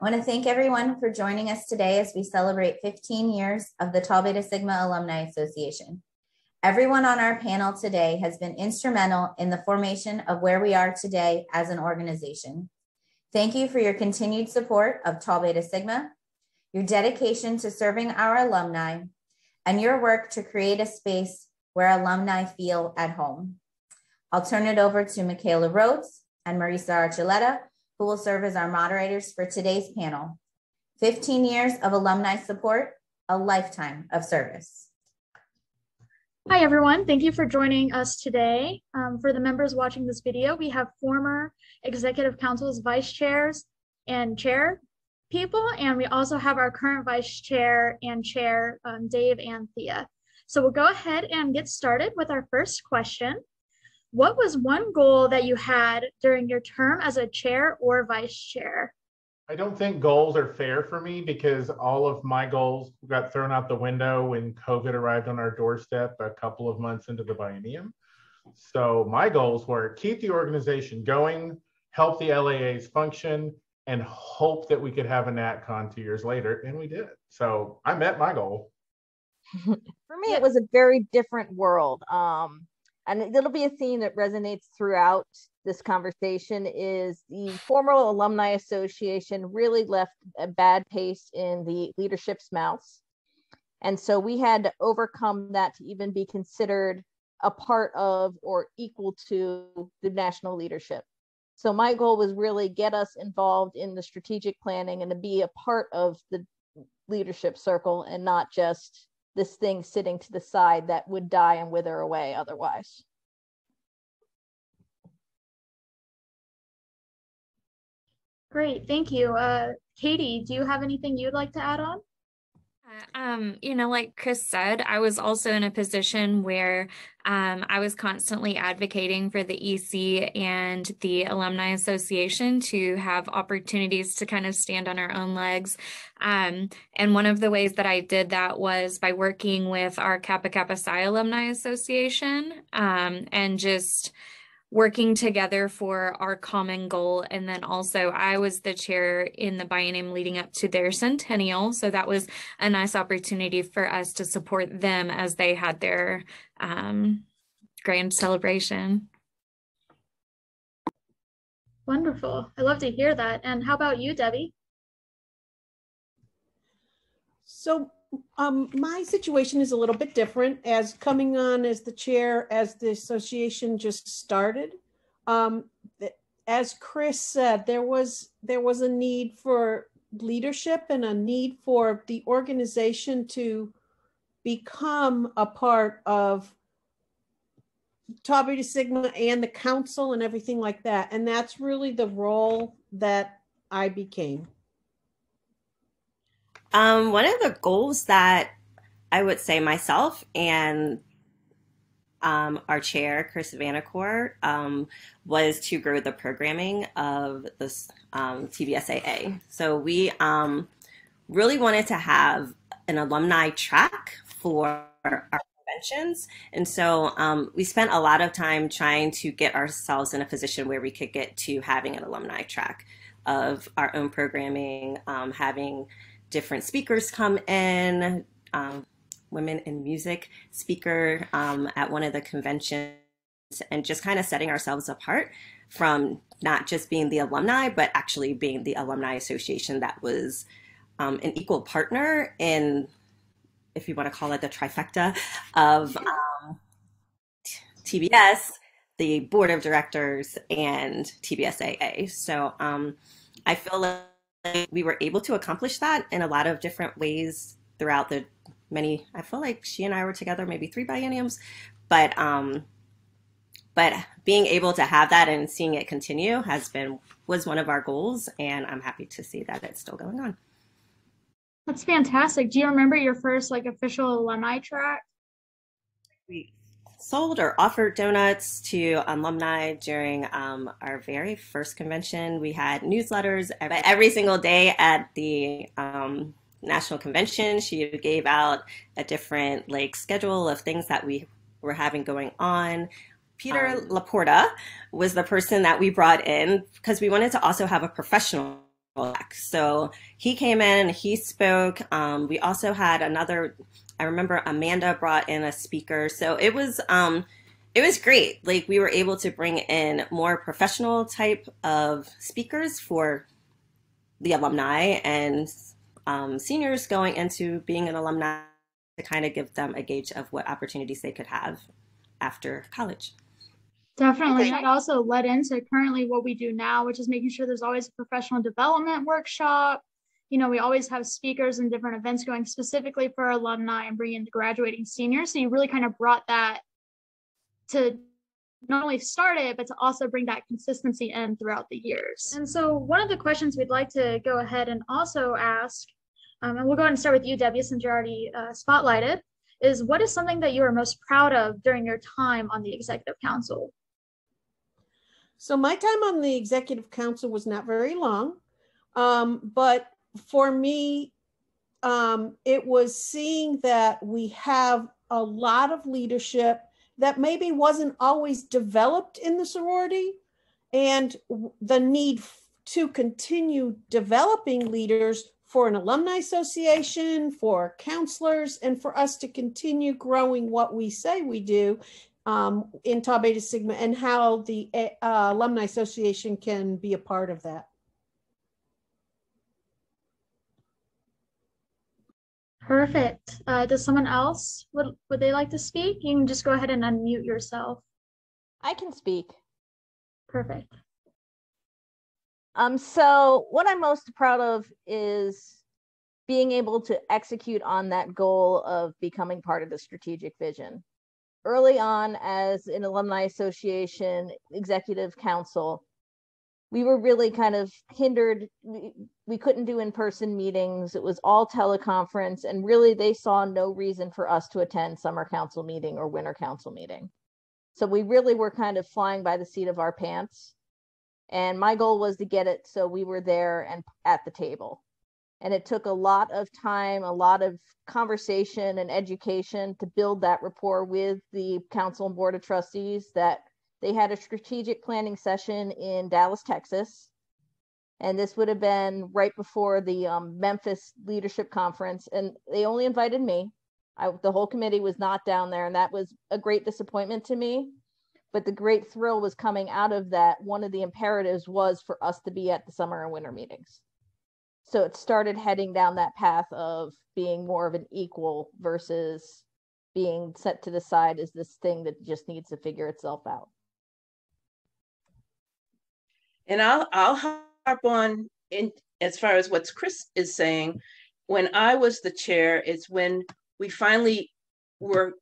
I want to thank everyone for joining us today as we celebrate 15 years of the Tau Beta Sigma Alumni Association. Everyone on our panel today has been instrumental in the formation of where we are today as an organization. Thank you for your continued support of Tau Beta Sigma, your dedication to serving our alumni, and your work to create a space where alumni feel at home. I'll turn it over to Michaela Rhodes and Marisa Archuleta, who will serve as our moderators for today's panel. 15 years of alumni support, a lifetime of service. Hi, everyone. Thank you for joining us today. For the members watching this video, we have former Executive Council's vice chairs and chair people, and we also have our current vice chair and chair, Dave and Thea. So we'll go ahead and get started with our first question. What was one goal that you had during your term as a chair or vice chair? I don't think goals are fair for me because all of my goals got thrown out the window when COVID arrived on our doorstep a couple of months into the biennium. So my goals were keep the organization going, help the LAAs function, and hope that we could have a NatCon 2 years later, and we did. So I met my goal. For me, it was a very different world. And it'll be a theme that resonates throughout this conversation is the former Alumni Association really left a bad taste in the leadership's mouths. And so we had to overcome that to even be considered a part of or equal to the national leadership. So my goal was really get us involved in the strategic planning and to be a part of the leadership circle and not just this thing sitting to the side that would die and wither away otherwise. Great, thank you. Katie, do you have anything you'd like to add on? Like Chris said, I was also in a position where I was constantly advocating for the EC and the Alumni Association to have opportunities to kind of stand on our own legs. And one of the ways that I did that was by working with our Kappa Kappa Psi Alumni Association and just working together for our common goal. And then also I was the chair in the biennium leading up to their centennial. So that was a nice opportunity for us to support them as they had their grand celebration. Wonderful. I love to hear that. And how about you, Debbie? So my situation is a little bit different as coming on as the chair as the association just started. As Chris said, there was a need for leadership and a need for the organization to become a part of Tau Beta Sigma and the council and everything like that. And that's really the role that I became. One of the goals that I would say myself and our chair, Chris Vanacore, was to grow the programming of this TBSAA. So we really wanted to have an alumni track for our conventions. And so we spent a lot of time trying to get ourselves in a position where we could get to having an alumni track of our own programming, having different speakers come in, women in music speaker at one of the conventions, and just kind of setting ourselves apart from not just being the alumni, but actually being the alumni association that was an equal partner in, if you want to call it the trifecta of TBS, the board of directors, and TBSAA. So I feel like we were able to accomplish that in a lot of different ways throughout the many, I feel like she and I were together maybe 3 bienniums, but being able to have that and seeing it continue was one of our goals, and I'm happy to see that it's still going on. That's fantastic. Do you remember your first official alumni track? We sold or offered donuts to alumni during our very first convention. We had newsletters every single day at the national convention. She gave out a different schedule of things that we were having going on. Peter Laporta was the person that we brought in because we wanted to also have a professional So he came in, he spoke. We also had another, I remember Amanda brought in a speaker. So it was great. Like we were able to bring in more professional type of speakers for the alumni and seniors going into being an alumni to kind of give them a gauge of what opportunities they could have after college. Definitely. That also led into currently what we do now, which is making sure there's always a professional development workshop. You know, we always have speakers and different events going specifically for our alumni and bringing in the graduating seniors. So you really kind of brought that to not only start it, but to also bring that consistency in throughout the years. And so one of the questions we'd like to go ahead and also ask, and we'll go ahead and start with you, Debbie, since you're already spotlighted, is what is something that you are most proud of during your time on the Executive Council? So my time on the Executive Council was not very long, but for me, it was seeing that we have a lot of leadership that maybe wasn't always developed in the sorority, and the need to continue developing leaders for an alumni association, for counselors, and for us to continue growing what we say we do in Tau Beta Sigma, and how the Alumni Association can be a part of that. Perfect. Does someone else, would they like to speak? You can just go ahead and unmute yourself. I can speak. Perfect. So what I'm most proud of is being able to execute on that goal of becoming part of the strategic vision. Early on, as an alumni association, executive council, we were really kind of hindered. We couldn't do in-person meetings. It was all teleconference, and really they saw no reason for us to attend summer council meeting or winter council meeting. So we really were kind of flying by the seat of our pants. And my goal was to get it so we were there and at the table. And it took a lot of time, a lot of conversation and education to build that rapport with the council and board of trustees. That they had a strategic planning session in Dallas, Texas. And this would have been right before the Memphis Leadership Conference. And they only invited me. The whole committee was not down there. And that was a great disappointment to me. But the great thrill was coming out of that. One of the imperatives was for us to be at the summer and winter meetings. So it started heading down that path of being more of an equal versus being set to the side as this thing that just needs to figure itself out. And I'll harp on in as far as what Chris is saying. When I was the chair, it's when we finally were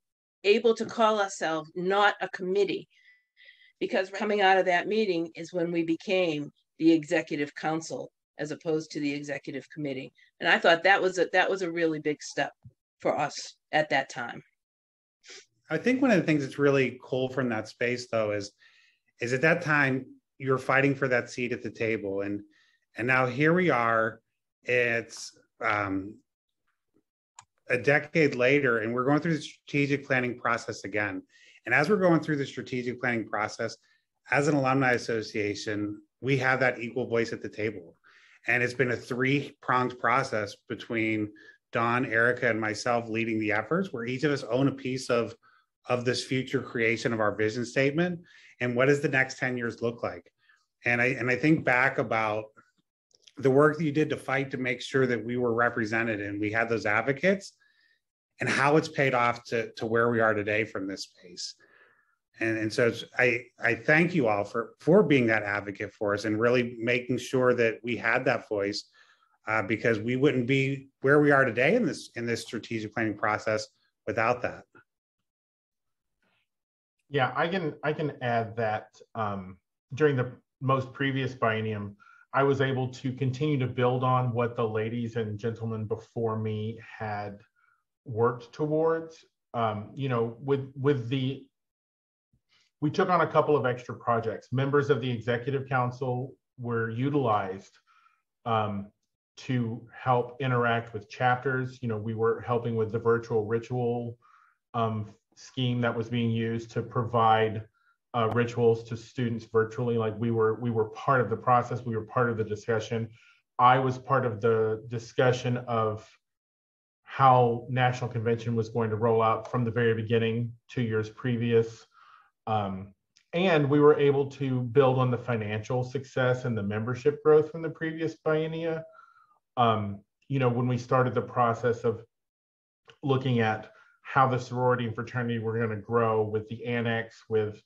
able to call ourselves not a committee, because coming out of that meeting is when we became the executive council as opposed to the executive committee. And I thought that was a really big step for us at that time. I think one of the things that's really cool from that space, though, is at that time you were fighting for that seat at the table, and now here we are. It's a decade later, and we're going through the strategic planning process again. And as we're going through the strategic planning process, as an alumni association, we have that equal voice at the table. And it's been a three-pronged process between Dawn, Erica, and myself leading the efforts, where each of us own a piece of this future creation of our vision statement and what does the next 10 years look like. And I think back about the work that you did to fight to make sure that we were represented and we had those advocates, and how it's paid off to where we are today from this space. And so I thank you all for being that advocate for us and really making sure that we had that voice, because we wouldn't be where we are today in this strategic planning process without that. Yeah, I can add that during the most previous biennium, I was able to continue to build on what the ladies and gentlemen before me had worked towards. We took on a couple of extra projects. Members of the executive council were utilized to help interact with chapters. We were helping with the virtual ritual scheme that was being used to provide rituals to students virtually. Like we were part of the process. We were part of the discussion. I was part of the discussion of how National Convention was going to roll out from the very beginning, 2 years previous. And we were able to build on the financial success and the membership growth from the previous biennia. When we started the process of looking at how the sorority and fraternity were going to grow with the annex, with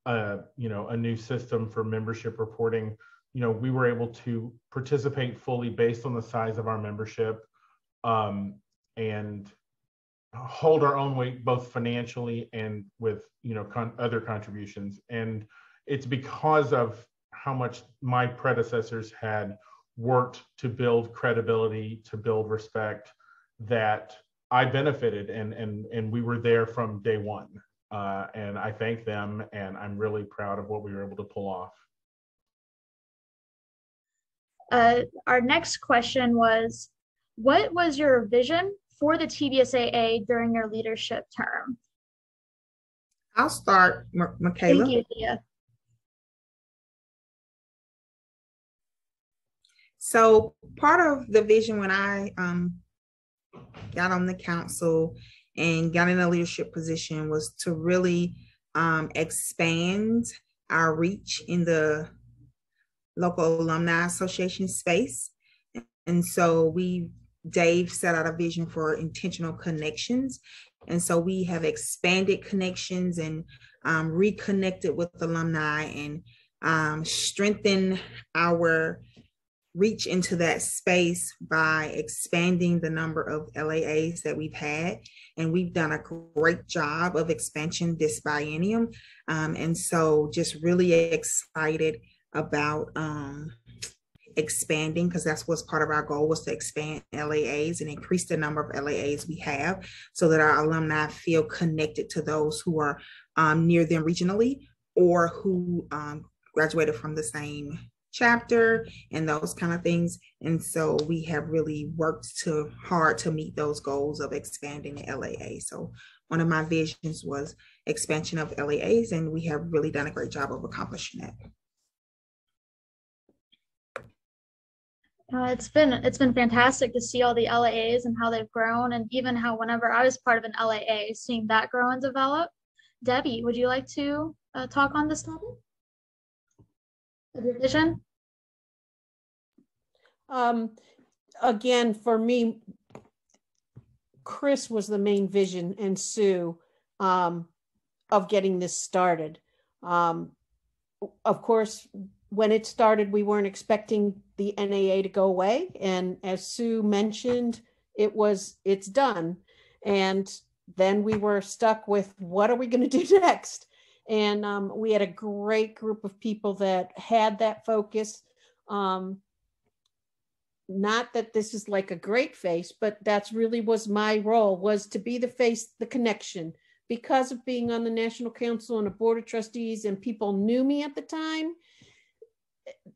a new system for membership reporting, we were able to participate fully based on the size of our membership, and hold our own weight both financially and with other contributions. And it's because of how much my predecessors had worked to build credibility, to build respect, that I benefited, and we were there from day one. And I thank them, and I'm really proud of what we were able to pull off. Our next question was, what was your vision for the TBSAA during your leadership term? I'll start, Michaela. Thank you, Thea. So part of the vision when I got on the council and got in a leadership position was to really expand our reach in the local alumni association space. And so Dave set out a vision for intentional connections. And so we have expanded connections and reconnected with alumni and strengthened our reach into that space by expanding the number of LAAs that we've had. And we've done a great job of expansion this biennium. And so just really excited about expanding, because that's what's part of our goal, was to expand LAAs and increase the number of LAAs we have so that our alumni feel connected to those who are near them regionally or who graduated from the same chapter and those kind of things. And so we have really worked hard to meet those goals of expanding the LAA. So one of my visions was expansion of LAAs, and we have really done a great job of accomplishing that. It's been fantastic to see all the LAAs and how they've grown, and even how whenever I was part of an LAA, seeing that grow and develop. Debbie, would you like to talk on this topic of your vision? Again, for me, Chris was the main vision, and Sue, of getting this started. Of course, when it started, we weren't expecting the NAA to go away. And as Sue mentioned, it's done. And then we were stuck with, what are we going to do next? And we had a great group of people that had that focus. Not that this is like a great face, but that's really was my role, was to be the face, the connection. Because of being on the National Council and a Board of Trustees, and people knew me at the time,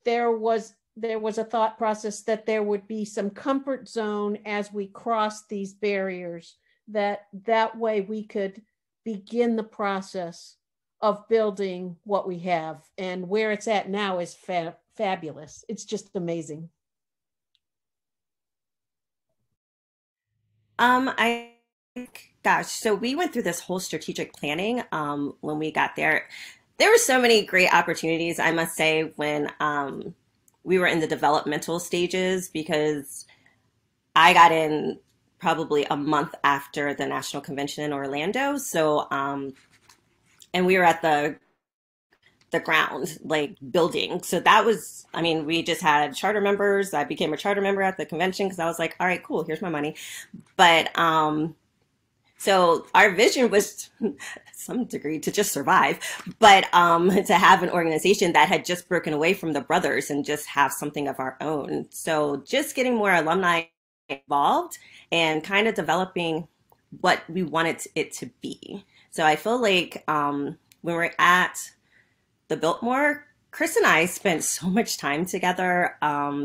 there was a thought process that there would be some comfort zone as we crossed these barriers, that way we could begin the process of building what we have. And where it's at now is fabulous. It's just amazing. So we went through this whole strategic planning when we got there. There were so many great opportunities, I must say, when we were in the developmental stages, because I got in probably a month after the National Convention in Orlando. So, and we were at the ground, like, building. So that was, I mean, we just had charter members. I became a charter member at the convention because I was like, all right, cool, here's my money. But so our vision was some degree to just survive, but to have an organization that had just broken away from the brothers and just have something of our own. So just getting more alumni involved and kind of developing what we wanted it to be. So I feel like when we're at the Biltmore, Chris and I spent so much time together,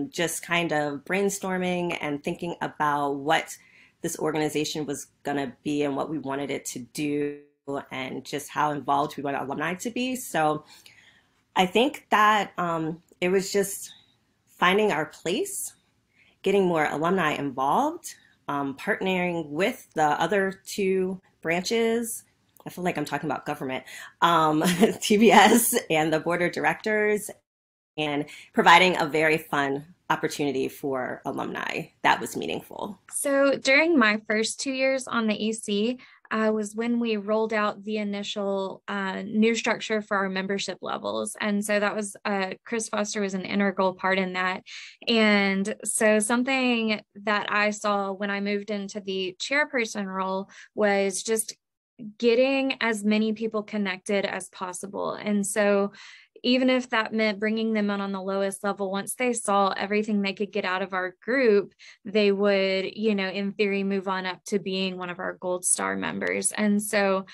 just kind of brainstorming and thinking about what this organization was going to be and what we wanted it to do, and just how involved we want alumni to be. So I think that it was just finding our place getting more alumni involved, partnering with the other two branches. I feel like I'm talking about government, TBS and the board of directors, and providing a very fun opportunity for alumni that was meaningful. So during my first 2 years on the EC, was when we rolled out the initial new structure for our membership levels. And so that was, Chris Foster was an integral part in that. And so something that I saw when I moved into the chairperson role was just getting as many people connected as possible. And so even if that meant bringing them in on the lowest level, once they saw everything they could get out of our group, they would, in theory, move on up to being one of our Gold Star members. And so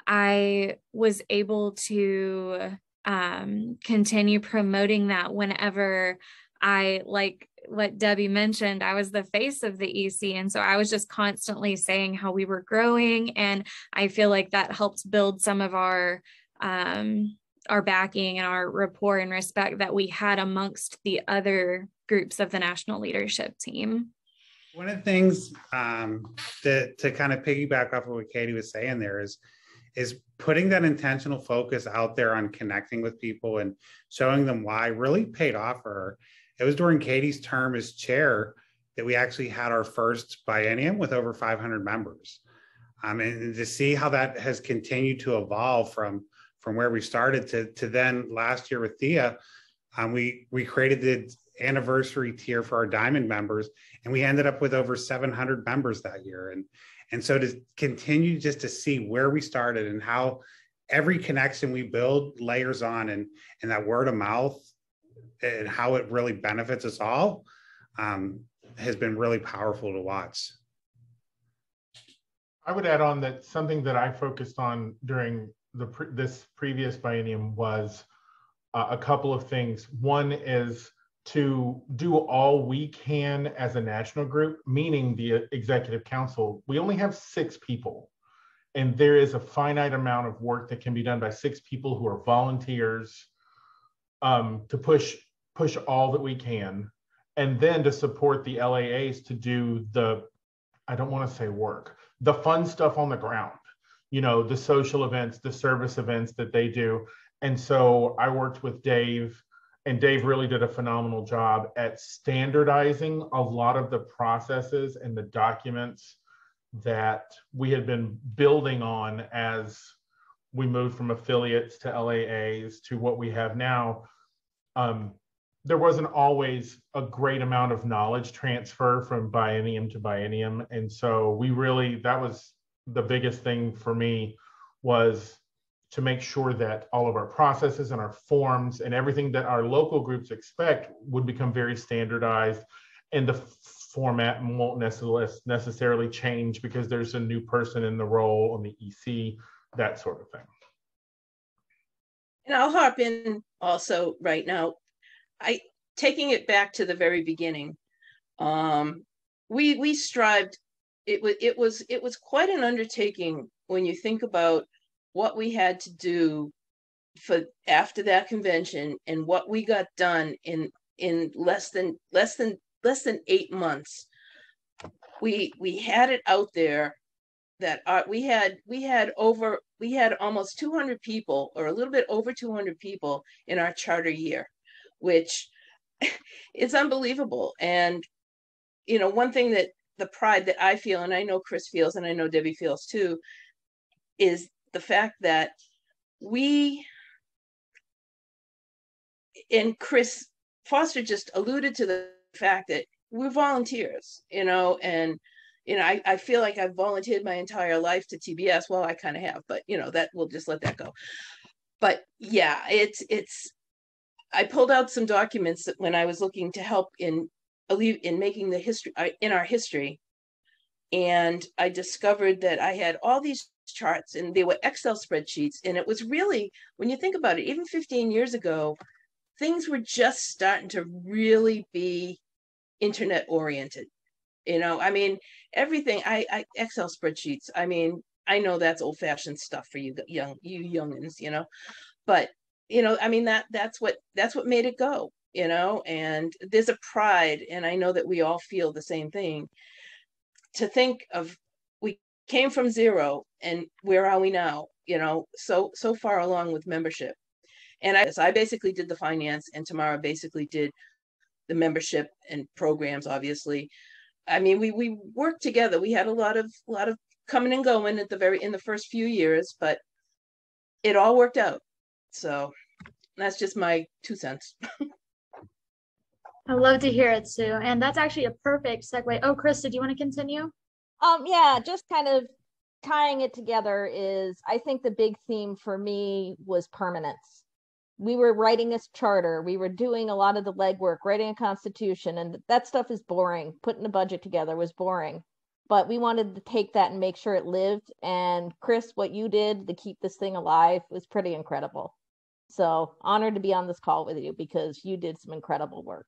I was able to continue promoting that whenever I, like what Debbie mentioned, I was the face of the EC. And so I was just constantly saying how we were growing. And I feel like that helped build some of our backing and our rapport and respect that we had amongst the other groups of the national leadership team. One of the things to kind of piggyback off of what Katie was saying there is putting that intentional focus out there on connecting with people and showing them why really paid off for her. It was during Katie's term as chair that we actually had our first biennium with over 500 members. And to see how that has continued to evolve from where we started to then last year with Thea, we created the anniversary tier for our diamond members, and we ended up with over 700 members that year. And so to continue just to see where we started and how every connection we build layers on, and that word of mouth and how it really benefits us all has been really powerful to watch. I would add on that something that I focused on during this previous biennium was a couple of things. One is to do all we can as a national group, meaning the executive council. We only have 6 people, and there is a finite amount of work that can be done by 6 people who are volunteers to push all that we can, and then to support the LAAs to do I don't want to say work, the fun stuff on the ground. The social events, the service events that they do. And so I worked with Dave, and Dave really did a phenomenal job at standardizing a lot of the processes and the documents that we had been building on as we moved from affiliates to LAAs to what we have now. There wasn't always a great amount of knowledge transfer from biennium to biennium. And so that was the biggest thing for me, was to make sure that all of our processes and our forms and everything that our local groups expect would become very standardized, and the format won't necessarily change because there's a new person in the role on the EC, that sort of thing. And I'll hop in also right now. Taking it back to the very beginning, we strived. It was quite an undertaking when you think about what we had to do for after that convention and what we got done in less than 8 months. We had it out there that we had almost 200 people, or a little bit over 200 people in our charter year, which is unbelievable. And one thing that the pride that I feel, and I know Chris feels, and I know Debbie feels too, is the fact that and Chris Foster just alluded to the fact that we're volunteers, and I feel like I've volunteered my entire life to TBS. Well, I kind of have, but that we'll just let that go. But yeah, I pulled out some documents that when I was looking to help in making the history in our history, and I discovered that I had all these charts, and they were Excel spreadsheets. And it was really, when you think about it, even 15 years ago, things were just starting to really be internet oriented. Everything, Excel spreadsheets. I know that's old fashioned stuff for you youngins, but that's what made it go. you know, and there's a pride, and I know that we all feel the same thing, to think of, we came from zero and where are we now, you know, so far along with membership. And I basically did the finance, and Tamara basically did the membership and programs, obviously. I mean, we worked together. We had a lot of coming and going at in the first few years, but it all worked out. So that's just my 2 cents. I love to hear it, Sue. And that's actually a perfect segue. Oh, Krista, do you want to continue? Yeah, just kind of tying it together is, I think the big theme for me was permanence. We were writing this charter. We were doing a lot of the legwork, writing a constitution, and that stuff is boring. Putting a budget together was boring. But we wanted to take that and make sure it lived. And Chris, what you did to keep this thing alive was pretty incredible. So honored to be on this call with you, because you did some incredible work.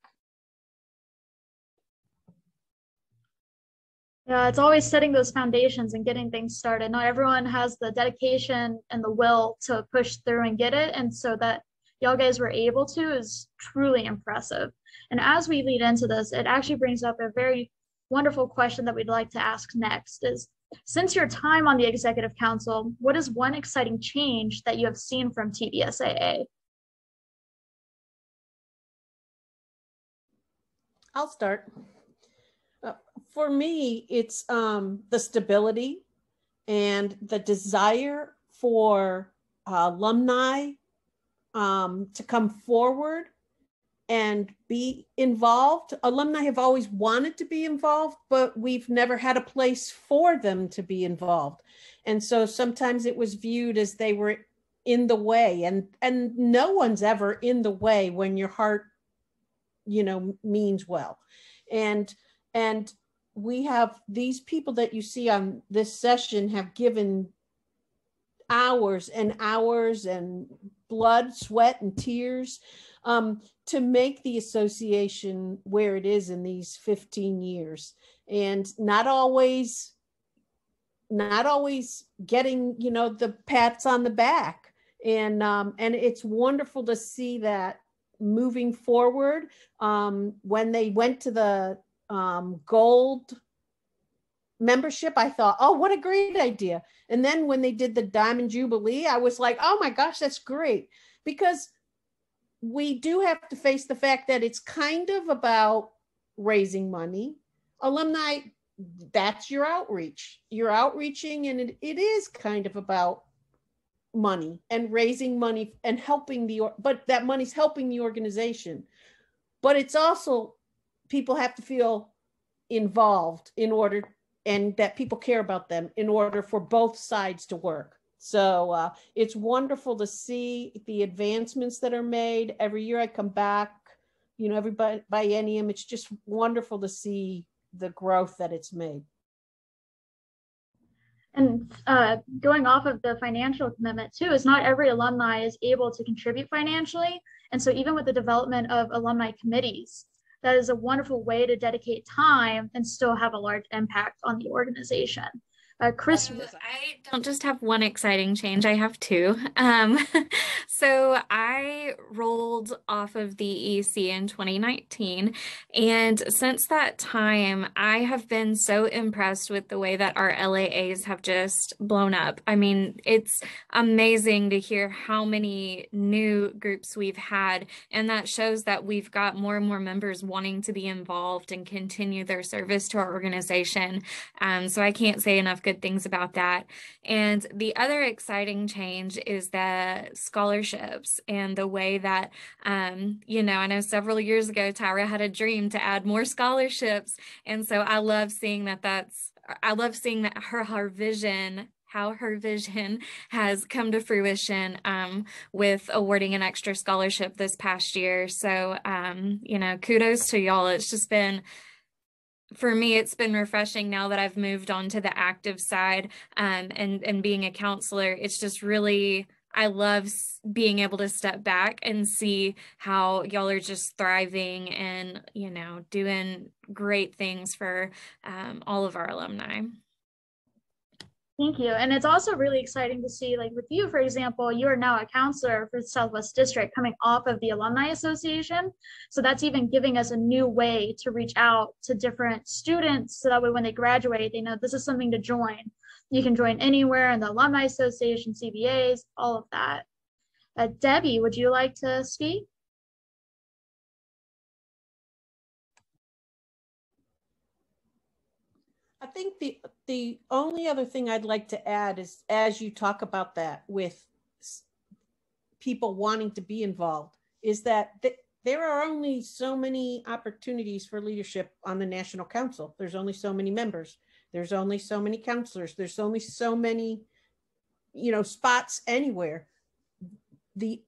Yeah, it's always setting those foundations and getting things started. Not everyone has the dedication and the will to push through and get it. And so that y'all guys were able to is truly impressive. And as we lead into this, it actually brings up a very wonderful question that we'd like to ask next is, since your time on the Executive Council, what is one exciting change that you have seen from TBSAA? I'll start. For me, it's the stability and the desire for alumni to come forward and be involved. Alumni have always wanted to be involved, but we've never had a place for them to be involved. And so sometimes it was viewed as they were in the way, and no one's ever in the way when your heart, you know, means well. And we have these people that you see on this session have given hours and hours and blood, sweat, and tears to make the association where it is in these 15 years. And not always getting, you know, the pats on the back. And it's wonderful to see that moving forward. When they went to the gold membership, I thought, oh, what a great idea. And then when they did the Diamond Jubilee, I was like, oh my gosh, that's great. Because we do have to face the fact that it's kind of about raising money. Alumni, that's your outreach. You're outreaching, and it is kind of about money and raising money and helping but that money's helping the organization. But it's also, people have to feel involved in order, and that people care about them in order for both sides to work. So it's wonderful to see the advancements that are made. Every year I come back, you know, every biennium, it's just wonderful to see the growth that it's made. And going off of the financial commitment too, is not every alumni is able to contribute financially. And so even with the development of alumni committees, that is a wonderful way to dedicate time and still have a large impact on the organization. Chris? I don't just have one exciting change, I have two. So I rolled off of the EC in 2019. And since that time, I have been so impressed with the way that our LAAs have just blown up. I mean, it's amazing to hear how many new groups we've had. And that shows that we've got more and more members wanting to be involved and continue their service to our organization. So I can't say enough good things about that. And the other exciting change is the scholarships and the way that, you know, I know several years ago, Tyra had a dream to add more scholarships. And so I love seeing that her vision, how her vision has come to fruition with awarding an extra scholarship this past year. So, you know, kudos to y'all. It's just been, for me, it's been refreshing now that I've moved on to the active side and being a counselor. It's just really, I love being able to step back and see how y'all are just thriving and, you know, doing great things for all of our alumni. Thank you. And it's also really exciting to see, like with you, for example, you are now a counselor for the Southwest District coming off of the Alumni Association. So that's even giving us a new way to reach out to different students so that way when they graduate, they know this is something to join. You can join anywhere in the Alumni Association, CBAs, all of that. Debbie, would you like to speak? I think the only other thing I'd like to add is, as you talk about that with people wanting to be involved, is that there are only so many opportunities for leadership on the National Council. There's only so many members. There's only so many counselors. There's only so many, spots anywhere. The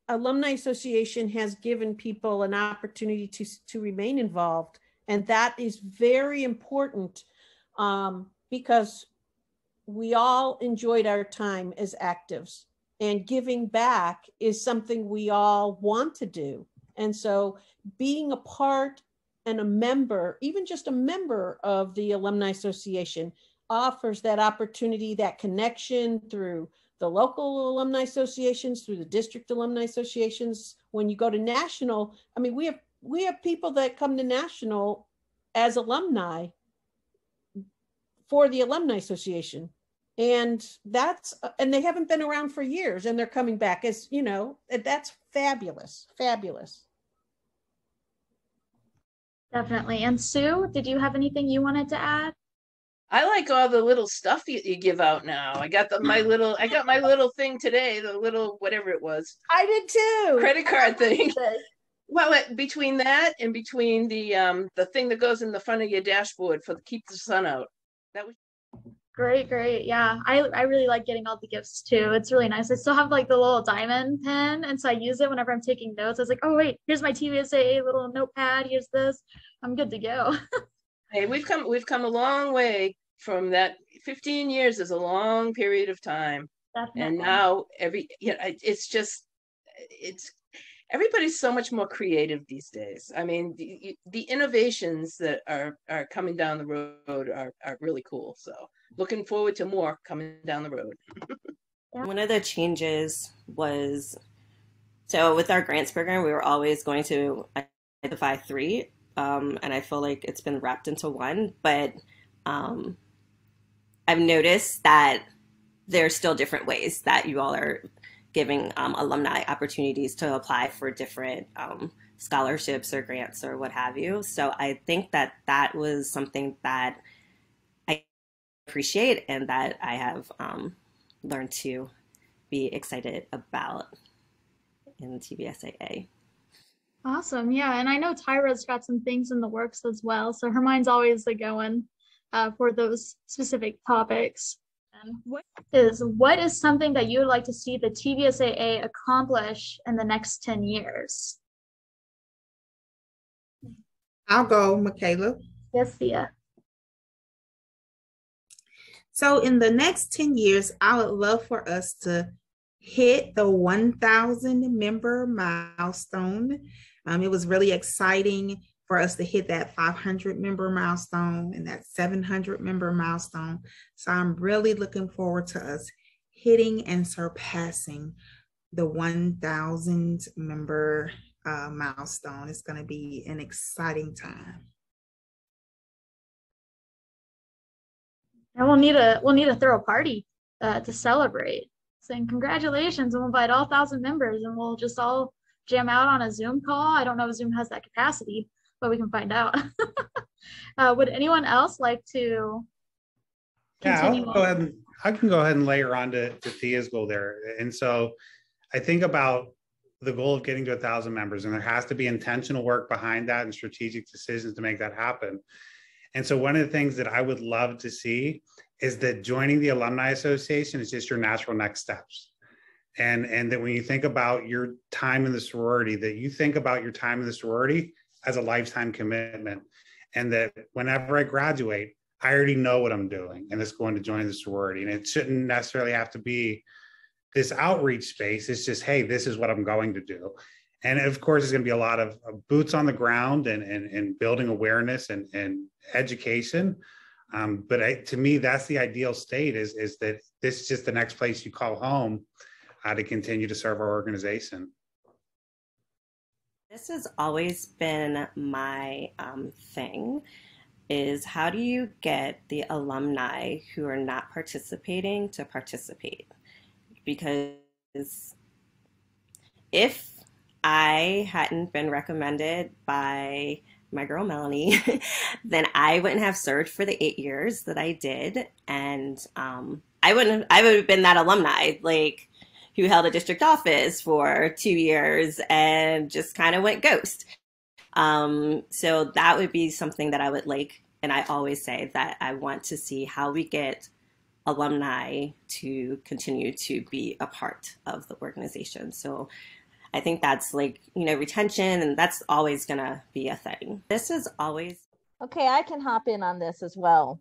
Alumni Association has given people an opportunity to remain involved, and that is very important. Because we all enjoyed our time as actives, and giving back is something we all want to do. And so being a part and a member, even just a member of the Alumni Association, offers that opportunity, that connection through the local alumni associations, through the district alumni associations. When you go to national, I mean, we have people that come to national as alumni for the Alumni Association. And they haven't been around for years, and they're coming back, as that's fabulous, fabulous. Definitely. And Sue, did you have anything you wanted to add? I like all the little stuff you give out now. I got my little thing today, the little whatever it was. I did too. Credit card thing. Well, between that and between the thing that goes in the front of your dashboard for keep the sun out. That was great. Yeah, I really like getting all the gifts too. It's really nice. I still have like the little diamond pen, and so I use it whenever I'm taking notes. I was like, oh wait, here's my TBSAA little notepad. Here's this. I'm good to go. Hey, we've come a long way from that. 15 years is a long period of time. Definitely. And now everybody's so much more creative these days. I mean, the innovations that are coming down the road are really cool. So looking forward to more coming down the road. One of the changes was, so with our grants program, we were always going to identify 3, and I feel like it's been wrapped into one, but I've noticed that there's still different ways that you all are giving alumni opportunities to apply for different scholarships or grants or what have you. So I think that was something that I appreciate and that I have learned to be excited about in TBSAA. Awesome. Yeah. And I know Tyra's got some things in the works as well. So her mind's always going for those specific topics. What is something that you would like to see the TBSAA accomplish in the next 10 years? I'll go, Michaela. Yes, Thea. So in the next 10 years, I would love for us to hit the 1,000 member milestone. It was really exciting for us to hit that 500 member milestone and that 700 member milestone. So I'm really looking forward to us hitting and surpassing the 1,000 member milestone. It's going to be an exciting time. And we'll need a throw party to celebrate. Saying congratulations, and we'll invite all 1,000 members, and we'll just all jam out on a Zoom call. I don't know if Zoom has that capacity, but we can find out. Would anyone else like to continue? I can go ahead and layer on to Thea's goal there. And so I think about the goal of getting to 1,000 members, and there has to be intentional work behind that and strategic decisions to make that happen. And so one of the things that I would love to see is that joining the Alumni Association is just your natural next steps. And that when you think about your time in the sorority, that you think about your time in the sorority as a lifetime commitment. And that whenever I graduate, I already know what I'm doing, and it's going to join the sorority. And it shouldn't necessarily have to be this outreach space. It's just, hey, this is what I'm going to do. And of course, there's going to be a lot of boots on the ground and building awareness and education. To me, that's the ideal state is that this is just the next place you call home to continue to serve our organization. This has always been my thing, is how do you get the alumni who are not participating to participate? Because if I hadn't been recommended by my girl Melanie, then I wouldn't have served for the 8 years that I did, and I would have been that alumni like who held a district office for 2 years and just kind of went ghost. So that would be something that I would like, and I always say that I want to see how we get alumni to continue to be a part of the organization. So I think that's like, retention, and that's always going to be a thing. This is always. Okay, I can hop in on this as well.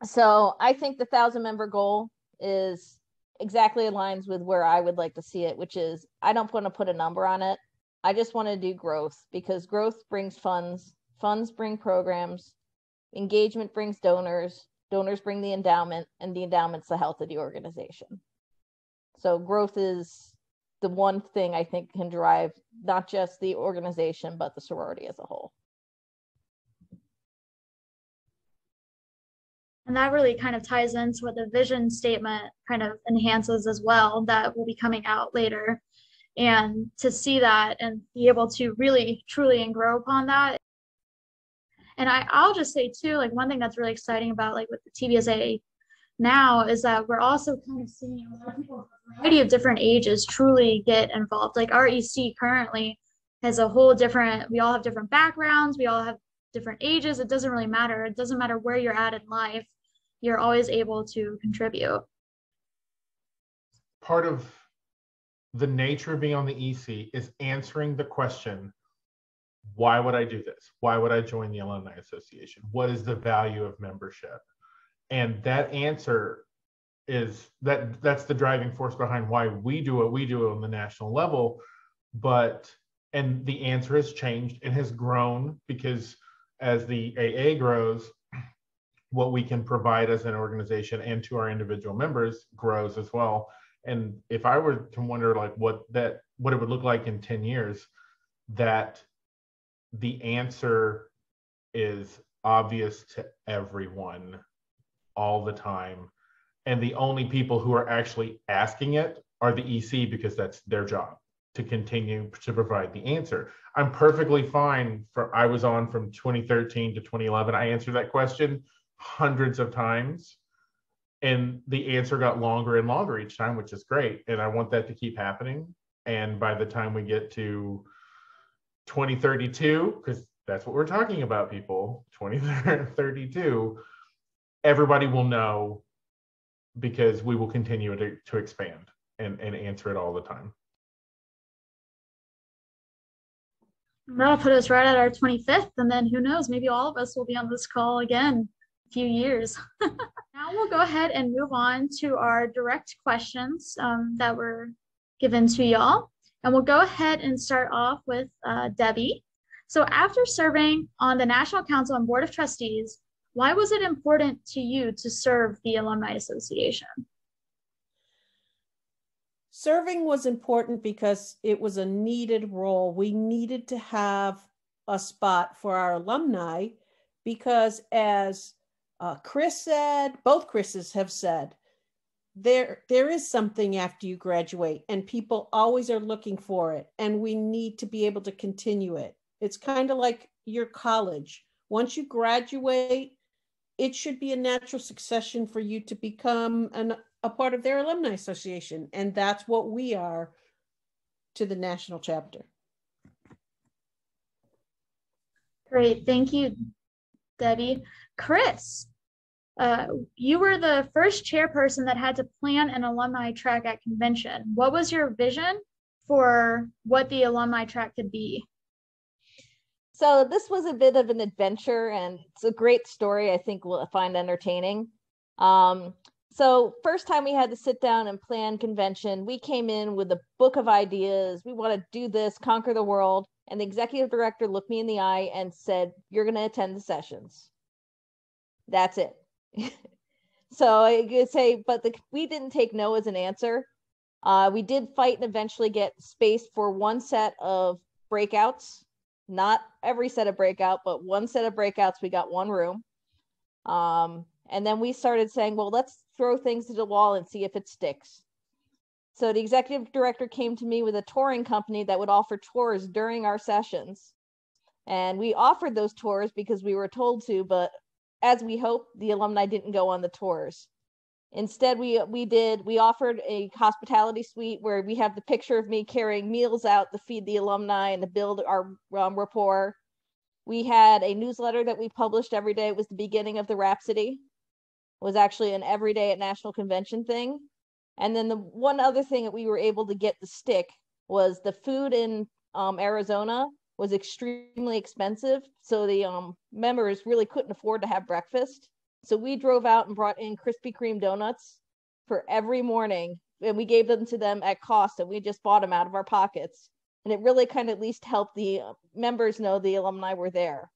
So I think the 1,000-member goal is exactly aligns with where I would like to see it, which is I don't want to put a number on it. I just want to do growth, because growth brings funds, funds bring programs, engagement brings donors, donors bring the endowment, and the endowment's the health of the organization. So growth is the one thing I think can drive not just the organization, but the sorority as a whole. And that really kind of ties into what the vision statement kind of enhances as well, that will be coming out later. And to see that and be able to really, truly and grow upon that. And I'll just say too, like one thing that's really exciting about like with the TBSAA now is that we're also kind of seeing a lot of people of a variety of different ages truly get involved. Like our EC currently has a whole different, we all have different backgrounds, we all have different ages. It doesn't really matter. It doesn't matter where you're at in life. You're always able to contribute. Part of the nature of being on the EC is answering the question, why would I do this? Why would I join the Alumni Association? What is the value of membership? And that answer is that's the driving force behind why we do what we do on the national level. And the answer has changed and has grown, because as the AA grows, what we can provide as an organization and to our individual members grows as well. And if I were to wonder like what it would look like in 10 years, that the answer is obvious to everyone all the time. And the only people who are actually asking it are the EC, because that's their job to continue to provide the answer. I'm perfectly fine I was on from 2013 to 2011. I answered that question hundreds of times, and the answer got longer and longer each time, which is great. And I want that to keep happening. And by the time we get to 2032, because that's what we're talking about, people, 2032, everybody will know, because we will continue to expand and answer it all the time. That'll put us right at our 25th, and then who knows, maybe all of us will be on this call again few years. Now we'll go ahead and move on to our direct questions that were given to y'all. And we'll go ahead and start off with Debbie. So after serving on the National Council and Board of Trustees, why was it important to you to serve the Alumni Association? Serving was important because it was a needed role. We needed to have a spot for our alumni, because as Chris said, both Chris's have said, there is something after you graduate, and people always are looking for it, and we need to be able to continue it. It's kind of like your college. Once you graduate, it should be a natural succession for you to become a part of their alumni association, and that's what we are to the national chapter. Great, thank you, Debbie. Chris, you were the first chairperson that had to plan an alumni track at convention. What was your vision for what the alumni track could be? So this was a bit of an adventure, and it's a great story I think we'll find entertaining. So first time we had to sit down and plan convention, we came in with a book of ideas. We want to do this, conquer the world. And the executive director looked me in the eye and said, "You're going to attend the sessions. That's it. So I could say, but we didn't take no as an answer. We did fight and eventually get space for one set of breakouts. Not every set of breakout, but one set of breakouts. We got one room. And then we started saying, well, let's throw things to the wall and see if it sticks. So the executive director came to me with a touring company that would offer tours during our sessions. And we offered those tours because we were told to, but as we hoped, the alumni didn't go on the tours. Instead, we offered a hospitality suite where we have the picture of me carrying meals out to feed the alumni and to build our rapport. We had a newsletter that we published every day. It was the beginning of the Rhapsody. It was actually an everyday at National Convention thing. And then the one other thing that we were able to get to stick was the food in Arizona was extremely expensive. So the members really couldn't afford to have breakfast. So we drove out and brought in Krispy Kreme donuts for every morning, and we gave them to them at cost, and we just bought them out of our pockets. And it really kind of at least helped the members know the alumni were there.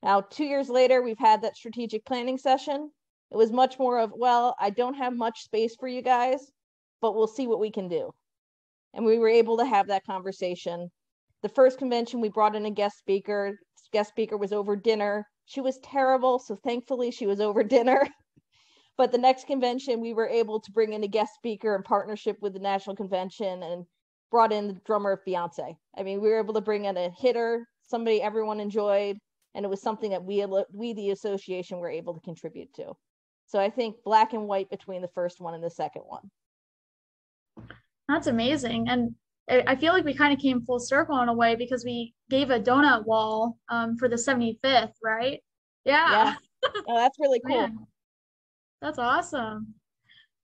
Now, 2 years later, we've had that strategic planning session. It was much more of, well, I don't have much space for you guys, but we'll see what we can do. And we were able to have that conversation. The first convention, we brought in a guest speaker. Guest speaker was over dinner. She was terrible, so thankfully she was over dinner. But the next convention, we were able to bring in a guest speaker in partnership with the National Convention and brought in the drummer of Beyonce. I mean, we were able to bring in a hitter, somebody everyone enjoyed, and it was something that we, the association, were able to contribute to. So I think black and white between the first one and the second one. That's amazing. And I feel like we kind of came full circle in a way because we gave a donut wall for the 75th, right? Yeah. Oh, that's really cool. Man, that's awesome.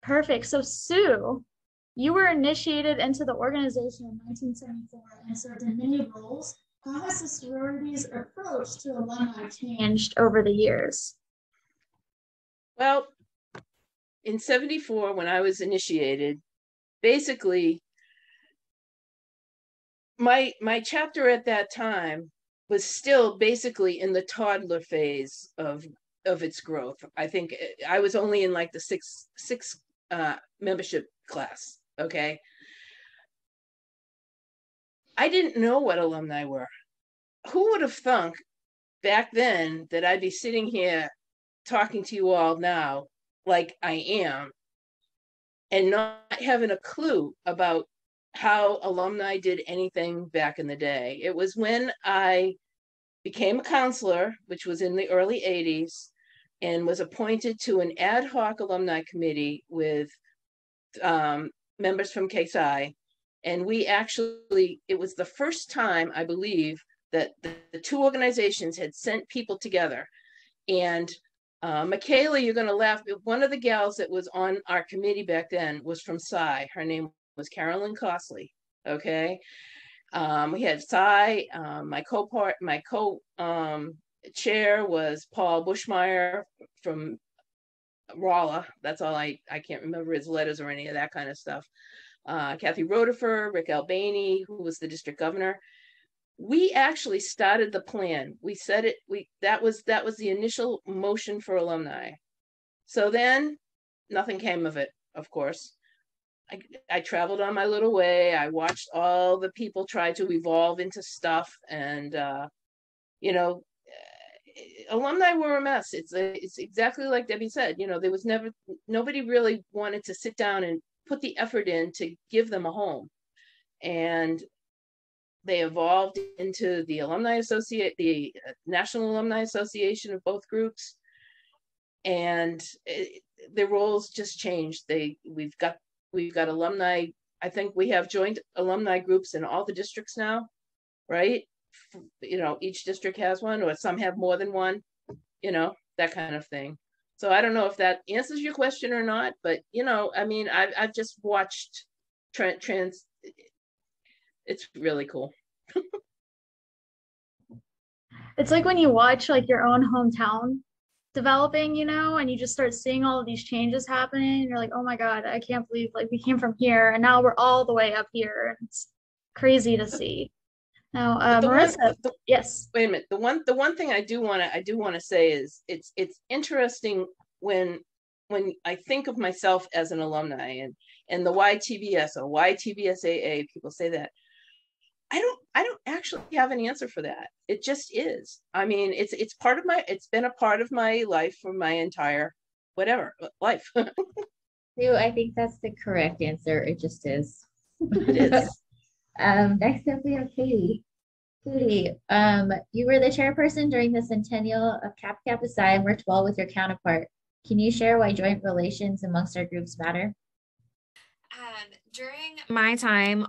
Perfect. So Sue, you were initiated into the organization in 1974 and served in many roles. How has the sorority's approach to alumni changed over the years? Well, in 74, when I was initiated, basically, my chapter at that time was still basically in the toddler phase of its growth. I think I was only in like the six membership class. Okay. I didn't know what alumni were. Who would have thunk back then that I'd be sitting here talking to you all now like I am and not having a clue about how alumni did anything back in the day. It was when I became a counselor, which was in the early 80s, and was appointed to an ad hoc alumni committee with members from KSI. And we actually, it was the first time, I believe, that the two organizations had sent people together. And Michaela, you're going to laugh. One of the gals that was on our committee back then was from Psi. Her name was Carolyn Costley. Okay. We had Psi. My co-chair was Paul Bushmeyer from Rolla. That's all I can't remember his letters or any of that kind of stuff. Kathy Rodefer, Rick Albany, who was the district governor. We actually started the plan. We said it, that was the initial motion for alumni. So then nothing came of it, of course. I traveled on my little way. I watched all the people try to evolve into stuff, and you know, alumni were a mess. It's exactly like Debbie said. You know, there was nobody really wanted to sit down and put the effort in to give them a home, and they evolved into the the National Alumni Association of both groups, and their roles just changed. We've got alumni. I think we have joint alumni groups in all the districts now, right? You know, each district has one, or some have more than one, you know, that kind of thing. So I don't know if that answers your question or not, but, you know, I mean, I've just watched it's really cool. It's like when you watch like your own hometown developing, you know, and you just start seeing all of these changes happening, and you're like, oh my God, I can't believe like we came from here and now we're all the way up here. And it's crazy to see. Now, Marissa, yes. Wait a minute. The one thing I do want to say is it's interesting when I think of myself as an alumni, and the YTBS or YTBSAA, people say that. I don't actually have an answer for that. It just is. I mean, it's been a part of my life for my entire life. Sue, I think that's the correct answer. It just is. It is. Next up, we have Katie. Katie, you were the chairperson during the centennial of Kappa Kappa Psi and worked well with your counterpart. Can you share why joint relations amongst our groups matter? During my time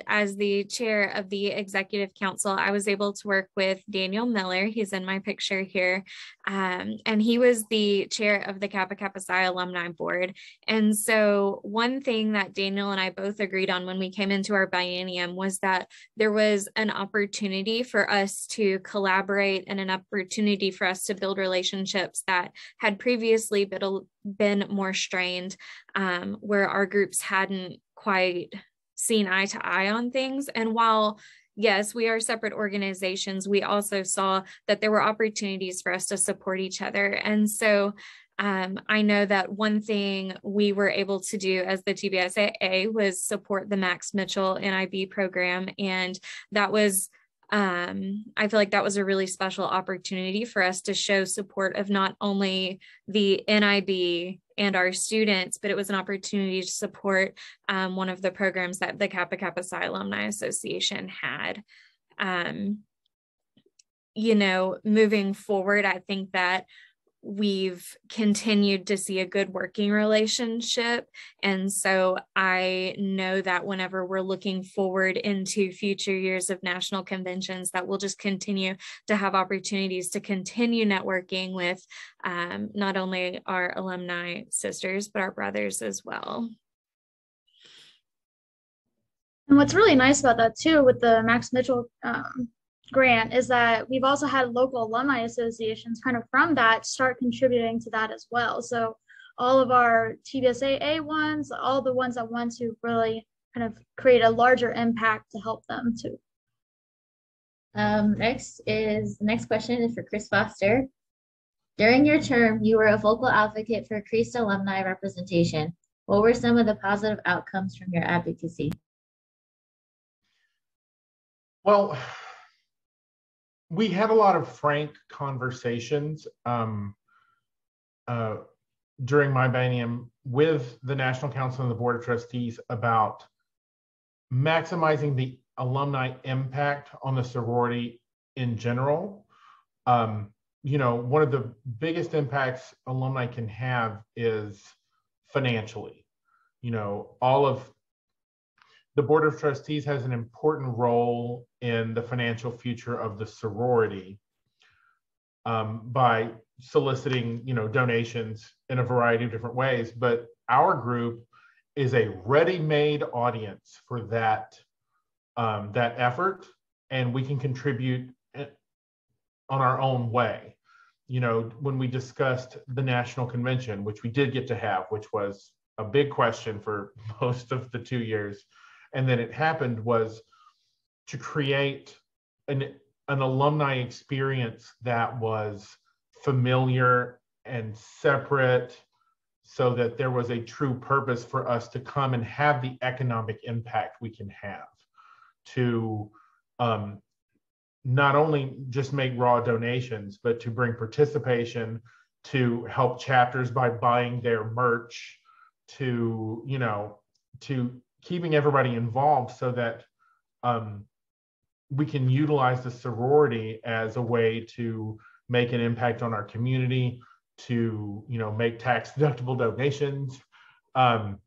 as the chair of the executive council, I was able to work with Daniel Miller. He's in my picture here. And he was the chair of the Kappa Kappa Psi Alumni Board. And so one thing that Daniel and I both agreed on when we came into our biennium was that there was an opportunity for us to collaborate and an opportunity for us to build relationships that had previously been more strained, where our groups hadn't quite seen eye to eye on things. And while, yes, we are separate organizations, we also saw that there were opportunities for us to support each other. And so I know that one thing we were able to do as the TBSAA was support the Max Mitchell NIB program. And that was I feel like that was a really special opportunity for us to show support of not only the NIB and our students, but it was an opportunity to support one of the programs that the Kappa Kappa Psi Alumni Association had. Moving forward, I think that we've continued to see a good working relationship. And so I know that whenever we're looking forward into future years of national conventions, that we'll just continue to have opportunities to continue networking with not only our alumni sisters, but our brothers as well. And what's really nice about that too, with the Max Mitchell grant, is that we've also had local alumni associations kind of from that start contributing to that as well. So all of our TBSAA ones, all the ones that want to really kind of create a larger impact to help them too. The next question is for Chris Foster. During your term, you were a vocal advocate for increased alumni representation. What were some of the positive outcomes from your advocacy? Well, we had a lot of frank conversations during my biennium with the National Council and the Board of Trustees about maximizing the alumni impact on the sorority in general. One of the biggest impacts alumni can have is financially. All of the Board of Trustees has an important role in the financial future of the sorority by soliciting, donations in a variety of different ways. But our group is a ready-made audience for that effort, and we can contribute on our own way. When we discussed the national convention, which we did get to have, which was a big question for most of the 2 years, and then it happened, was to create an alumni experience that was familiar and separate, so that there was a true purpose for us to come and have the economic impact we can have to not only just make raw donations, but to bring participation, to help chapters by buying their merch, to keeping everybody involved so that we can utilize the sorority as a way to make an impact on our community, to make tax deductible donations, and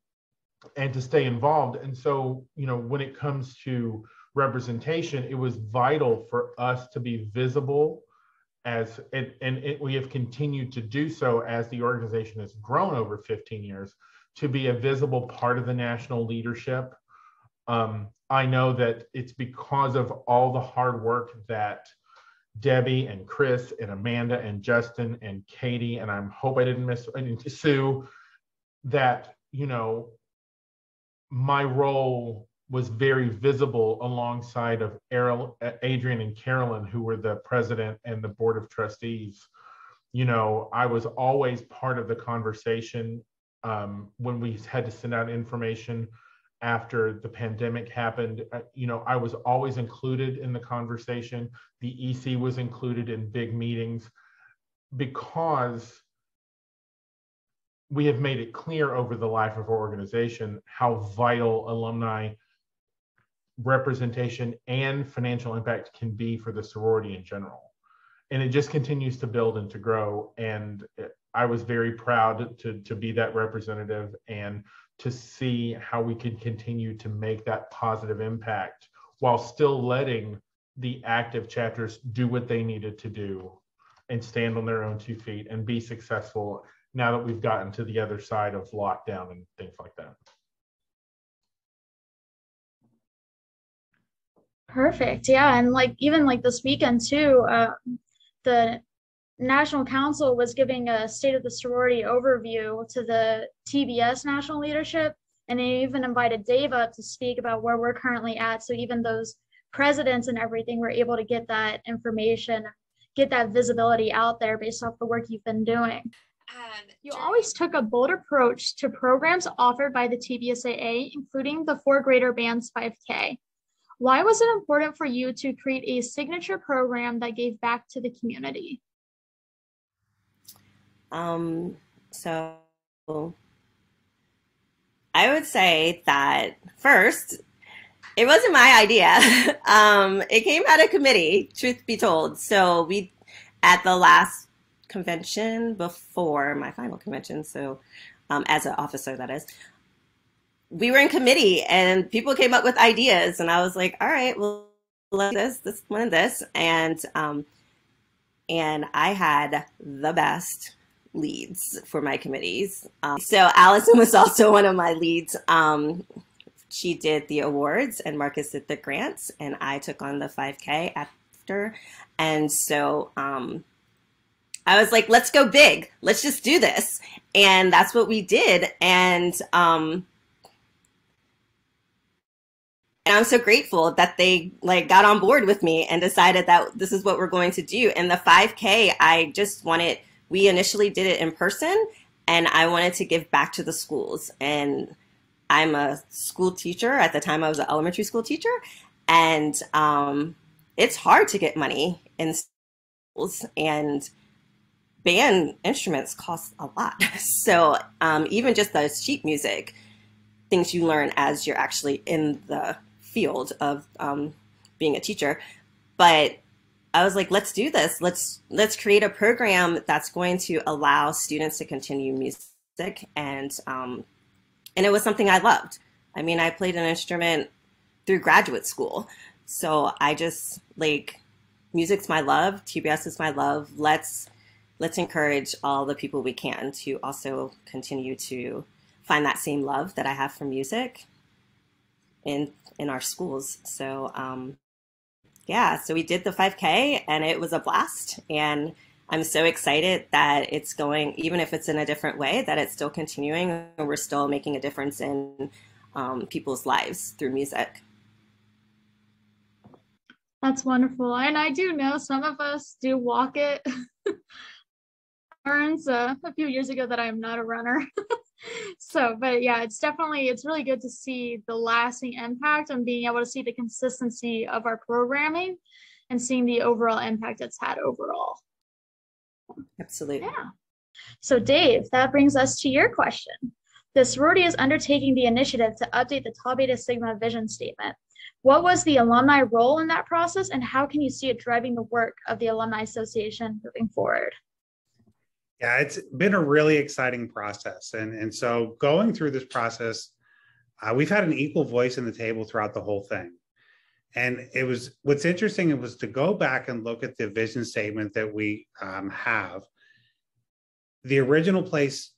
to stay involved. And so when it comes to representation, it was vital for us to be visible we have continued to do so as the organization has grown over 15 years, to be a visible part of the national leadership. I know that it's because of all the hard work that Debbie and Chris and Amanda and Justin and Katie, and I hope I didn't miss Sue, that my role was very visible alongside of Adrian and Carolyn, who were the president and the board of trustees. You know, I was always part of the conversation when we had to send out information after the pandemic happened. You know, I was always included in the conversation. The EC was included in big meetings because we have made it clear over the life of our organization how vital alumni representation and financial impact can be for the sorority in general. And it just continues to build and to grow. And I was very proud to be that representative and to see how we could continue to make that positive impact while still letting the active chapters do what they needed to do and stand on their own 2 feet and be successful now that we've gotten to the other side of lockdown and things like that. Perfect. Yeah. And like even like this weekend too, the National Council was giving a State of the Sorority overview to the TBS national leadership, and they even invited Dave up to speak about where we're currently at. So even those presidents and everything were able to get that information, get that visibility out there based off the work you've been doing. You always took a bold approach to programs offered by the TBSAA, including the 4-grader band's 5K. Why was it important for you to create a signature program that gave back to the community? So I would say that first, it wasn't my idea. It came out of committee, truth be told. So we, at the last convention before my final convention, so as an officer, that is, we were in committee and people came up with ideas, and I was like, all right, well, let's this one and this, and I had the best leads for my committees. So Allison was also one of my leads. She did the awards and Marcus did the grants, and I took on the 5K after. And so I was like, let's go big. Let's just do this. And that's what we did. And I'm so grateful that they like got on board with me and decided that this is what we're going to do. And the 5K, I just wanted, we initially did it in person, and I wanted to give back to the schools. And I'm a school teacher. At the time, I was an elementary school teacher. And it's hard to get money in schools, and band instruments cost a lot. So even just the sheet music, things you learn as you're actually in the field of being a teacher. But I was like, let's do this. Let's create a program that's going to allow students to continue music. And it was something I loved. I mean, I played an instrument through graduate school. So I just like, music's my love. TBS is my love. Let's encourage all the people we can to also continue to find that same love that I have for music in our schools. So yeah, so we did the 5K and it was a blast. And I'm so excited that it's going, even if it's in a different way, that it's still continuing and we're still making a difference in people's lives through music. That's wonderful. And I do know some of us do walk it. A few years ago that I'm not a runner. So, but yeah, it's really good to see the lasting impact and being able to see the consistency of our programming and seeing the overall impact it's had overall. Absolutely. Yeah. So Dave, that brings us to your question. The sorority is undertaking the initiative to update the Tau Beta Sigma vision statement. What was the alumni role in that process, and how can you see it driving the work of the Alumni Association moving forward? Yeah, it's been a really exciting process. And so going through this process, we've had an equal voice in the table throughout the whole thing. And what's interesting, it was to go back and look at the vision statement that we have. The original place,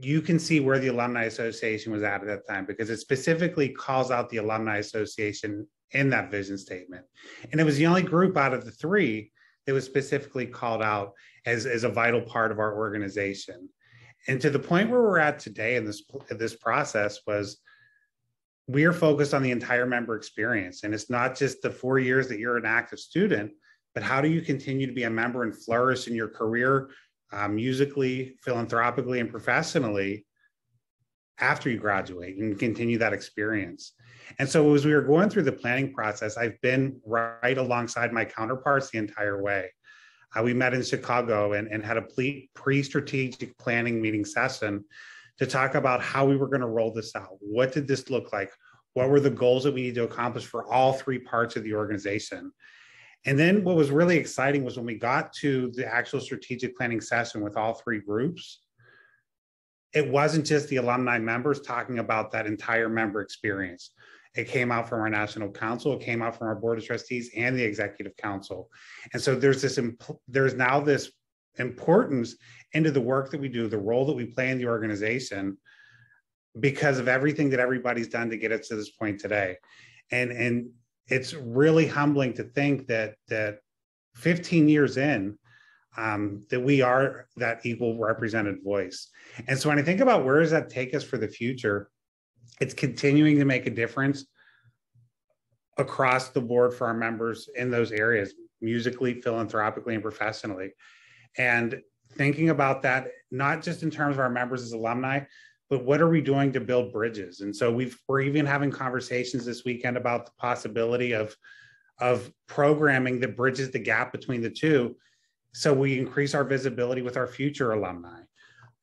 you can see where the Alumni Association was at that time, because it specifically calls out the Alumni Association in that vision statement. And it was the only group out of the three that was specifically called out as a vital part of our organization. And to the point where we're at today in this process was, we are focused on the entire member experience. And it's not just the 4 years that you're an active student, but how do you continue to be a member and flourish in your career musically, philanthropically, and professionally after you graduate and continue that experience. And so as we were going through the planning process, I've been right alongside my counterparts the entire way. We met in Chicago and had a pre-strategic planning meeting session to talk about how we were going to roll this out. What did this look like? What were the goals that we need to accomplish for all three parts of the organization? And then what was really exciting was when we got to the actual strategic planning session with all three groups, it wasn't just the alumni members talking about that entire member experience. It came out from our national council, it came out from our board of trustees and the executive council. And so there's now this importance into the work that we do, the role that we play in the organization, because of everything that everybody's done to get us to this point today. And it's really humbling to think that 15 years in, that we are that equal represented voice. And so when I think about where does that take us for the future, it's continuing to make a difference across the board for our members in those areas, musically, philanthropically, and professionally. And thinking about that, not just in terms of our members as alumni, but what are we doing to build bridges? And so we're even having conversations this weekend about the possibility of programming that bridges the gap between the two, so we increase our visibility with our future alumni.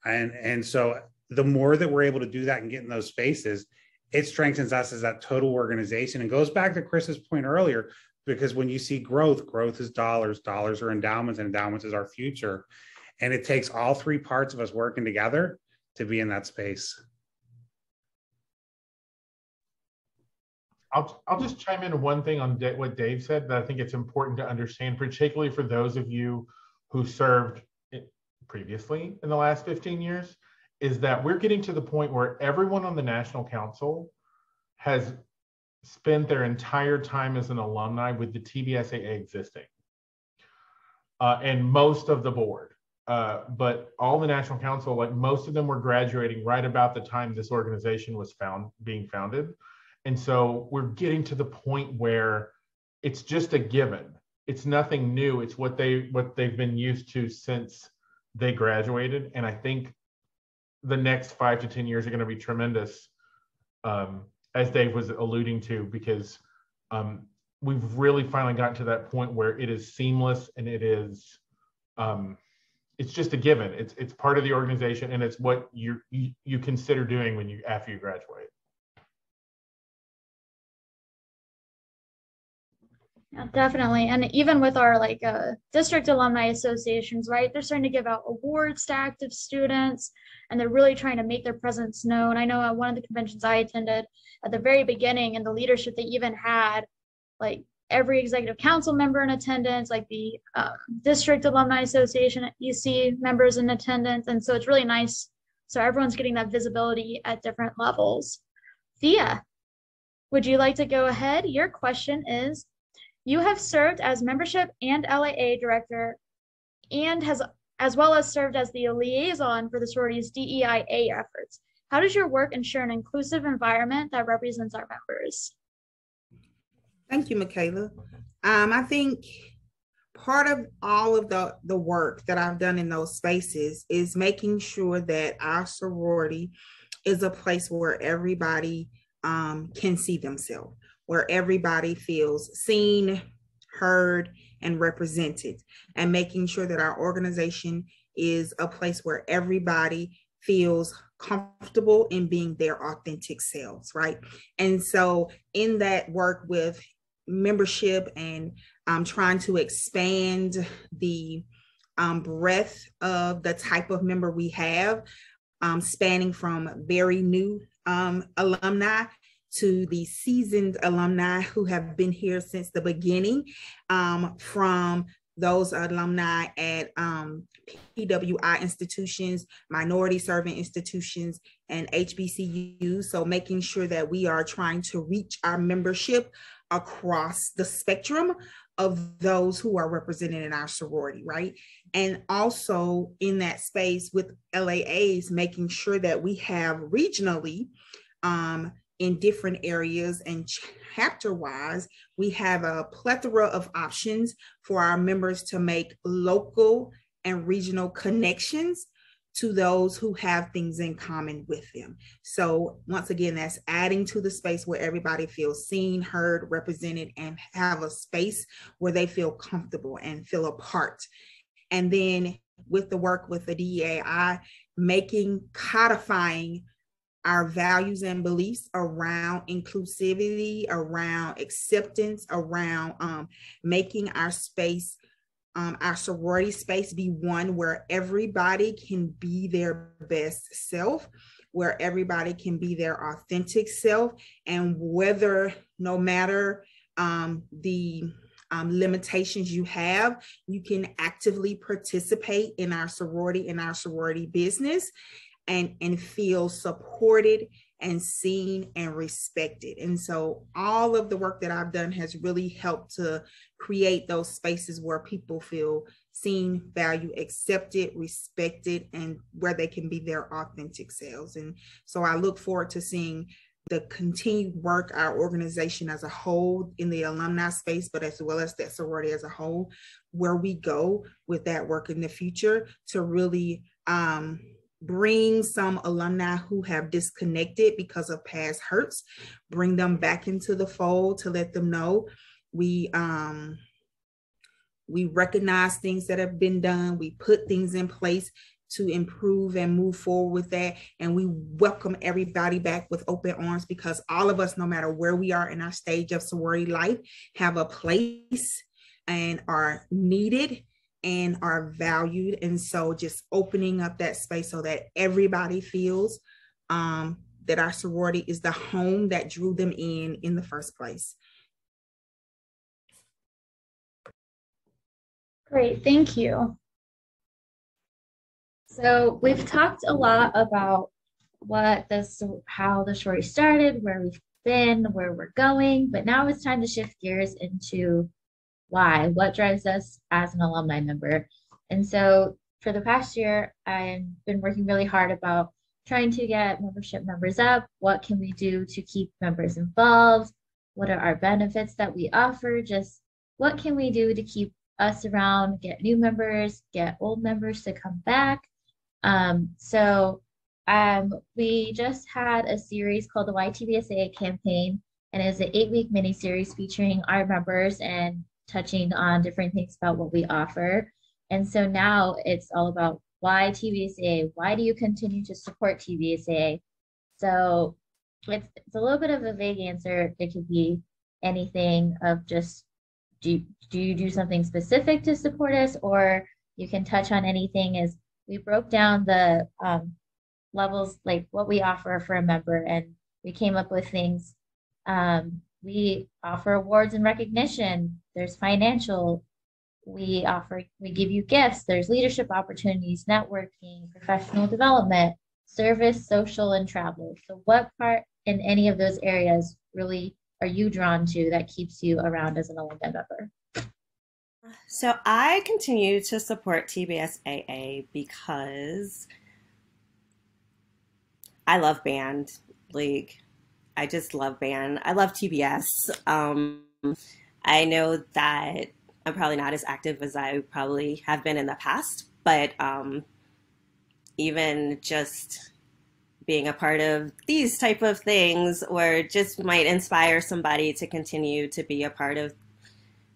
And so the more that we're able to do that and get in those spaces, it strengthens us as that total organization and goes back to Chris's point earlier, because when you see growth is dollars are endowments, and endowments is our future. And it takes all three parts of us working together to be in that space. I'll just chime in one thing on what Dave said that I think it's important to understand, particularly for those of you who served previously in the last 15 years, is that we're getting to the point where everyone on the National Council has spent their entire time as an alumni with the TBSAA existing, and most of the board. But all the National Council, like most of them were graduating right about the time this organization was being founded. And so we're getting to the point where it's just a given. It's nothing new. It's what they've been used to since they graduated. And I think the next 5 to 10 years are going to be tremendous, as Dave was alluding to, because we've really finally gotten to that point where it is seamless and it is, it's just a given. It's part of the organization, and it's what you consider doing after you graduate. Yeah, definitely. And even with our district alumni associations, right, they're starting to give out awards to active students, and they're really trying to make their presence known. I know at one of the conventions I attended at the very beginning, and the leadership, they even had every executive council member in attendance, the district alumni association EC members in attendance. And so it's really nice. So everyone's getting that visibility at different levels. Thea, would you like to go ahead? Your question is, you have served as membership and LAA director, and as well as served as the liaison for the sorority's DEIA efforts. How does your work ensure an inclusive environment that represents our members? Thank you, Michaela. I think part of all of the work that I've done in those spaces is making sure that our sorority is a place where everybody can see themselves, where everybody feels seen, heard, and represented, and making sure that our organization is a place where everybody feels comfortable in being their authentic selves, right? And so in that work with membership and trying to expand the breadth of the type of member we have, spanning from very new alumni to the seasoned alumni who have been here since the beginning, from those alumni at PWI institutions, minority serving institutions, and HBCUs. So making sure that we are trying to reach our membership across the spectrum of those who are represented in our sorority, right? And also in that space with LAAs, making sure that we have regionally, in different areas and chapter-wise, we have a plethora of options for our members to make local and regional connections to those who have things in common with them. So once again, that's adding to the space where everybody feels seen, heard, represented, and have a space where they feel comfortable and feel a part. And then with the work with the DEAI, codifying our values and beliefs around inclusivity, around acceptance, around making our space, our sorority space, be one where everybody can be their best self, where everybody can be their authentic self, and whether, no matter the limitations you have, you can actively participate in our sorority business and feel supported and seen and respected. And so all of the work that I've done has really helped to create those spaces where people feel seen, valued, accepted, respected, and where they can be their authentic selves. And so I look forward to seeing the continued work, our organization as a whole in the alumni space, but as well as that sorority as a whole, where we go with that work in the future to really bring some alumni who have disconnected because of past hurts, bring them back into the fold to let them know we recognize things that have been done, we put things in place to improve and move forward with that, and we welcome everybody back with open arms, because all of us, no matter where we are in our stage of sorority life, have a place and are needed and are valued. And so just opening up that space so that everybody feels that our sorority is the home that drew them in the first place. Great, thank you. So we've talked a lot about how the story started, where we've been, where we're going, but now it's time to shift gears into what drives us as an alumni member. And so for the past year, I've been working really hard about trying to get membership numbers up. What can we do to keep members involved? What are our benefits that we offer? Just what can we do to keep us around, get new members, get old members to come back? We just had a series called the TBSAA campaign, and it's an 8-week mini series featuring our members and touching on different things about what we offer. And so now it's all about why TBSAA? Why do you continue to support TBSAA? So it's a little bit of a vague answer. It could be anything of just, do you do something specific to support us? Or you can touch on anything. As we broke down the levels, like what we offer for a member, and we came up with things. We offer awards and recognition. There's financial. We give you gifts. There's leadership opportunities, networking, professional development, service, social, and travel. So what part in any of those areas really are you drawn to that keeps you around as an alumni member? So I continue to support TBSAA because I love band. I just love band. I love TBS. I know that I'm probably not as active as I probably have been in the past, but even just being a part of these type of things, or just might inspire somebody to continue to be a part of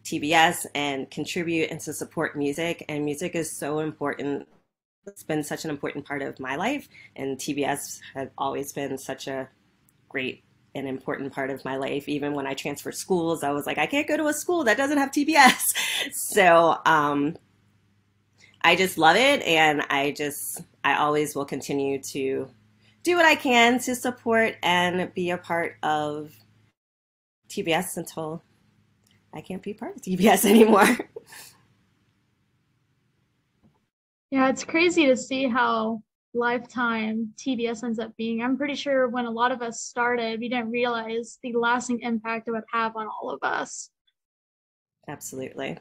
TBS and contribute and to support music. And music is so important. It's been such an important part of my life, and TBS has always been such a great and important part of my life. Even when I transferred schools, I was like, I can't go to a school that doesn't have TBS. So I just love it, and I always will continue to do what I can to support and be a part of TBS until I can't be part of TBS anymore. Yeah, it's crazy to see how lifetime TBS ends up being. I'm pretty sure when a lot of us started, we didn't realize the lasting impact it would have on all of us. Absolutely.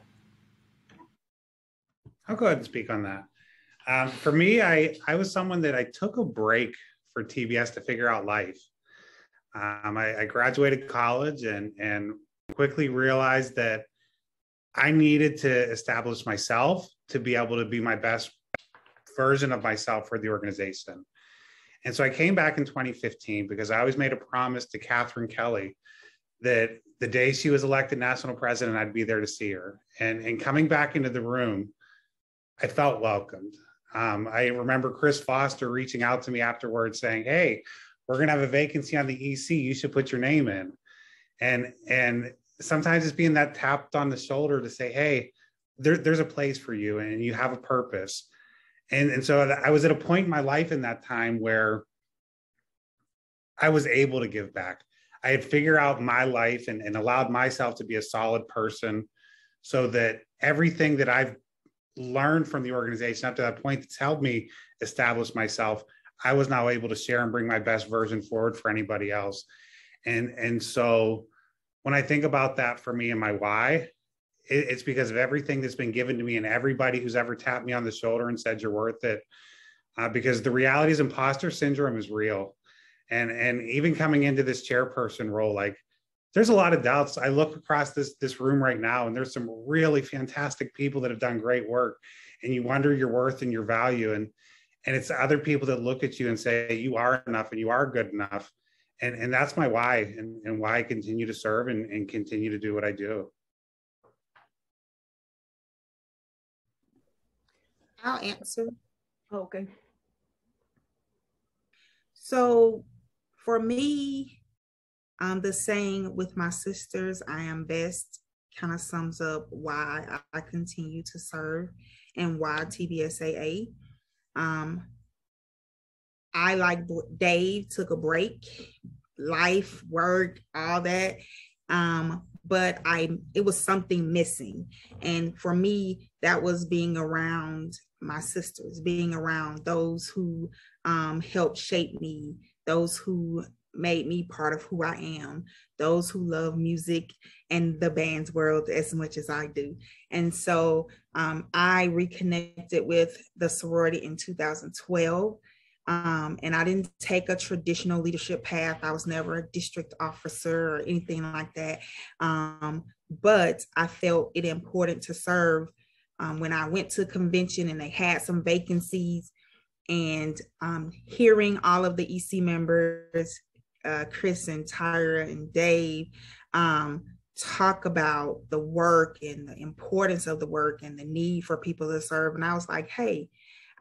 I'll go ahead and speak on that. For me, I was someone that I took a break for TBS to figure out life. I graduated college and quickly realized that I needed to establish myself to be able to be my best version of myself for the organization. And so I came back in 2015 because I always made a promise to Catherine Kelly that the day she was elected national president, I'd be there to see her. And coming back into the room, I felt welcomed. I remember Chris Foster reaching out to me afterwards saying, hey, we're going to have a vacancy on the EC. You should put your name in. And sometimes it's being that tapped on the shoulder to say, hey, there's a place for you and you have a purpose. And so I was at a point in my life in that time where I was able to give back. I had figured out my life and allowed myself to be a solid person so that everything that I've learned from the organization up to that point that's helped me establish myself, I was now able to share and bring my best version forward for anybody else. And so when I think about that for me and my why, it's because of everything that's been given to me and everybody who's ever tapped me on the shoulder and said you're worth it. Because the reality is imposter syndrome is real. And even coming into this chairperson role, like there's a lot of doubts. I look across this room right now and there's some really fantastic people that have done great work, and you wonder your worth and your value. And it's other people that look at you and say, you are enough and you are good enough. And that's my why and why I continue to serve and continue to do what I do. I'll answer. Okay. So for me, the saying with my sisters, I am best, kind of sums up why I continue to serve and why TBSAA. I, like Dave, took a break, life, work, all that. But it was something missing. And for me, that was being around my sisters, being around those who helped shape me, those who made me part of who I am, those who love music and the band's world as much as I do. And so I reconnected with the sorority in 2012. And I didn't take a traditional leadership path. I was never a district officer or anything like that. But I felt it important to serve when I went to convention and they had some vacancies, and hearing all of the EC members, Chris and Tyra and Dave, talk about the work and the importance of the work and the need for people to serve. And I was like, hey,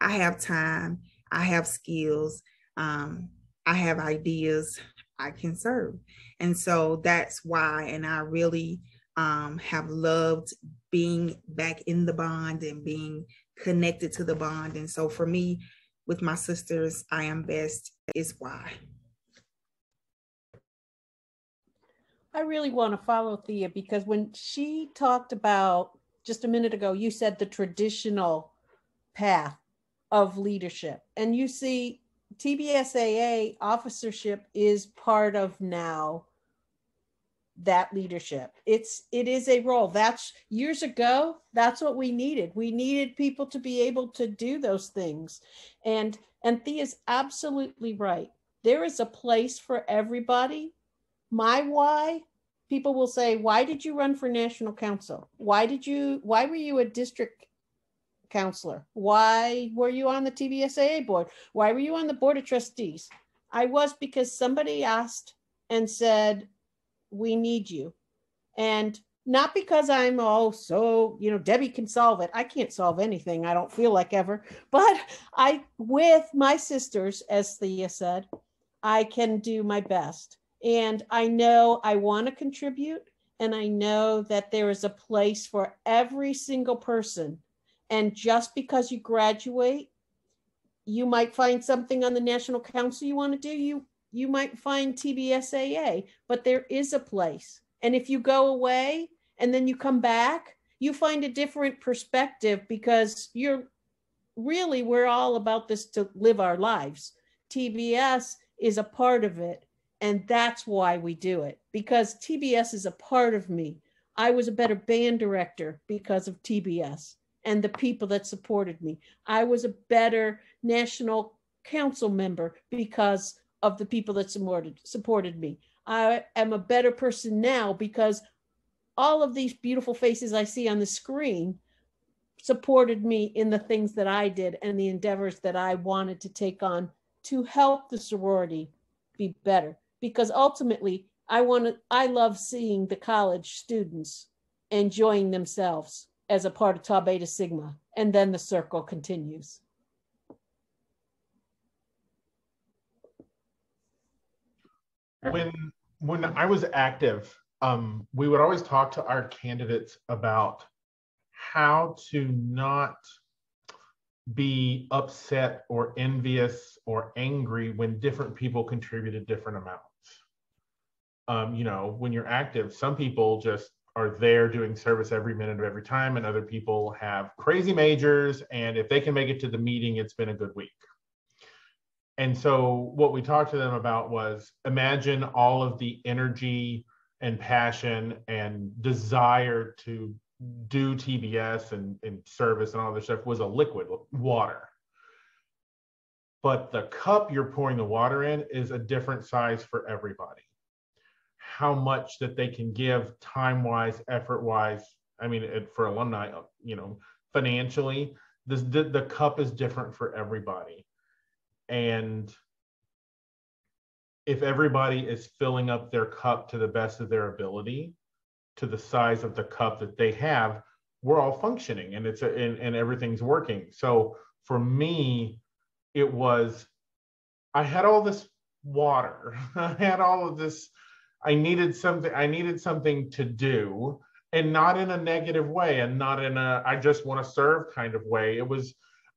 I have time, I have skills, I have ideas, I can serve. And so that's why, and I really have loved being back in the bond and being connected to the bond. And so for me, with my sisters, I am best is why. I really want to follow Thea, because when she talked about just a minute ago, you said the traditional path of leadership. And you see, TBSAA officership is part of now that leadership. It is a role. That's years ago, that's what we needed. We needed people to be able to do those things. And Thea's absolutely right. There is a place for everybody. My why, people will say, why did you run for national council? Why were you a district counselor? Why were you on the TBSAA board? Why were you on the board of trustees? I was because somebody asked and said, we need you. And not because I'm Debbie can solve it. I can't solve anything. I don't feel like ever, but with my sisters, as Thea said, I can do my best. And I know I want to contribute, and I know that there is a place for every single person. And just because you graduate, you might find something on the National Council you want to do. You might find TBSAA, but there is a place. And if you go away and then you come back, you find a different perspective, because we're all about this to live our lives. TBS is a part of it. And that's why we do it, because TBS is a part of me. I was a better band director because of TBS and the people that supported me. I was a better national council member because of the people that supported me. I am a better person now because all of these beautiful faces I see on the screen supported me in the things that I did and the endeavors that I wanted to take on to help the sorority be better. Because ultimately, I love seeing the college students enjoying themselves as a part of Tau Beta Sigma, and then the circle continues. When I was active, we would always talk to our candidates about how to not be upset or envious or angry when different people contributed different amounts. You know, when you're active, some people just are there doing service every minute of every time, and other people have crazy majors, and if they can make it to the meeting, it's been a good week. And so what we talked to them about was, imagine all of the energy and passion and desire to do TBS and service and all this stuff was a liquid, water. But the cup you're pouring the water in is a different size for everybody. How much that they can give time-wise, effort-wise, I mean, for alumni, you know, financially, the cup is different for everybody. And if everybody is filling up their cup to the best of their ability, to the size of the cup that they have, we're all functioning, and and everything's working. So for me, it was, I had all this water, I had all of this, I needed something to do, and not in a negative way, and not in a I just want to serve kind of way. It was,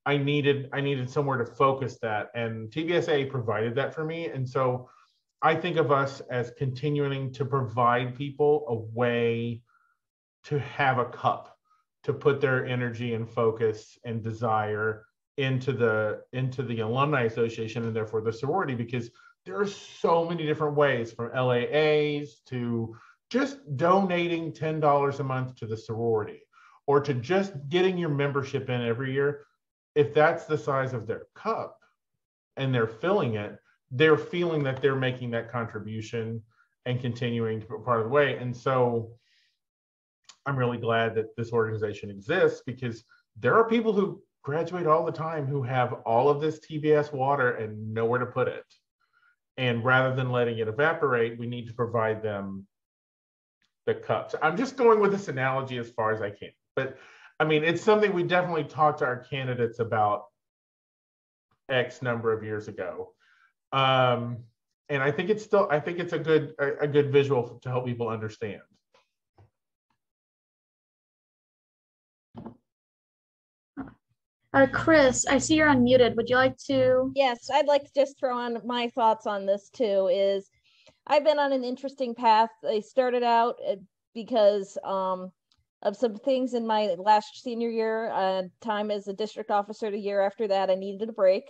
I needed somewhere to focus that, and TBSAA provided that for me. And so I think of us as continuing to provide people a way to have a cup, to put their energy and focus and desire into the Alumni Association, and therefore the sorority, because there are so many different ways, from LAAs to just donating $10 a month to the sorority, or to just getting your membership in every year. If that's the size of their cup and they're filling it, they're feeling that they're making that contribution and continuing to be part of the way. And so I'm really glad that this organization exists, because there are people who graduate all the time who have all of this TBS water and nowhere to put it. And rather than letting it evaporate, we need to provide them the cups. I'm just going with this analogy as far as I can. But I mean, it's something we definitely talked to our candidates about X number of years ago. And I think it's a good visual to help people understand. Chris, I see you're unmuted. Would you like to? Yes, I'd like to just throw on my thoughts on this too. Is I've been on an interesting path. I started out because of some things in my last senior year, time as a district officer. The year after that, I needed a break.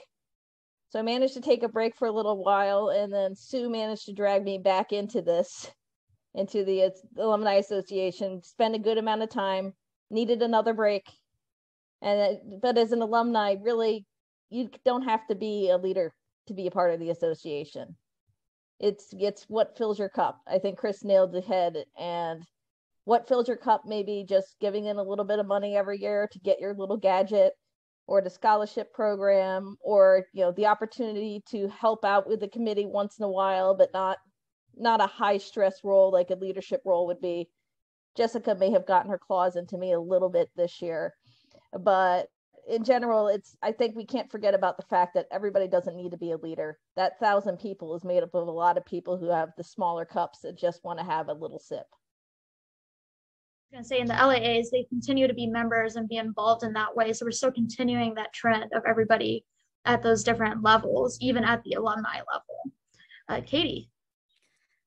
So I managed to take a break for a little while, and then Sue managed to drag me back into the Alumni Association, spent a good amount of time, needed another break. But as an alumni, really, you don't have to be a leader to be a part of the association. It's what fills your cup. I think Chris nailed the head. And what fills your cup, maybe just giving in a little bit of money every year to get your little gadget, or the scholarship program, or the opportunity to help out with the committee once in a while, but not a high stress role like a leadership role would be. Jessica may have gotten her claws into me a little bit this year. But in general, I think we can't forget about the fact that everybody doesn't need to be a leader. That 1,000 people is made up of a lot of people who have the smaller cups that just want to have a little sip. I was going to say, in the LAAs, they continue to be members and be involved in that way. So we're still continuing that trend of everybody at those different levels, even at the alumni level. Katie.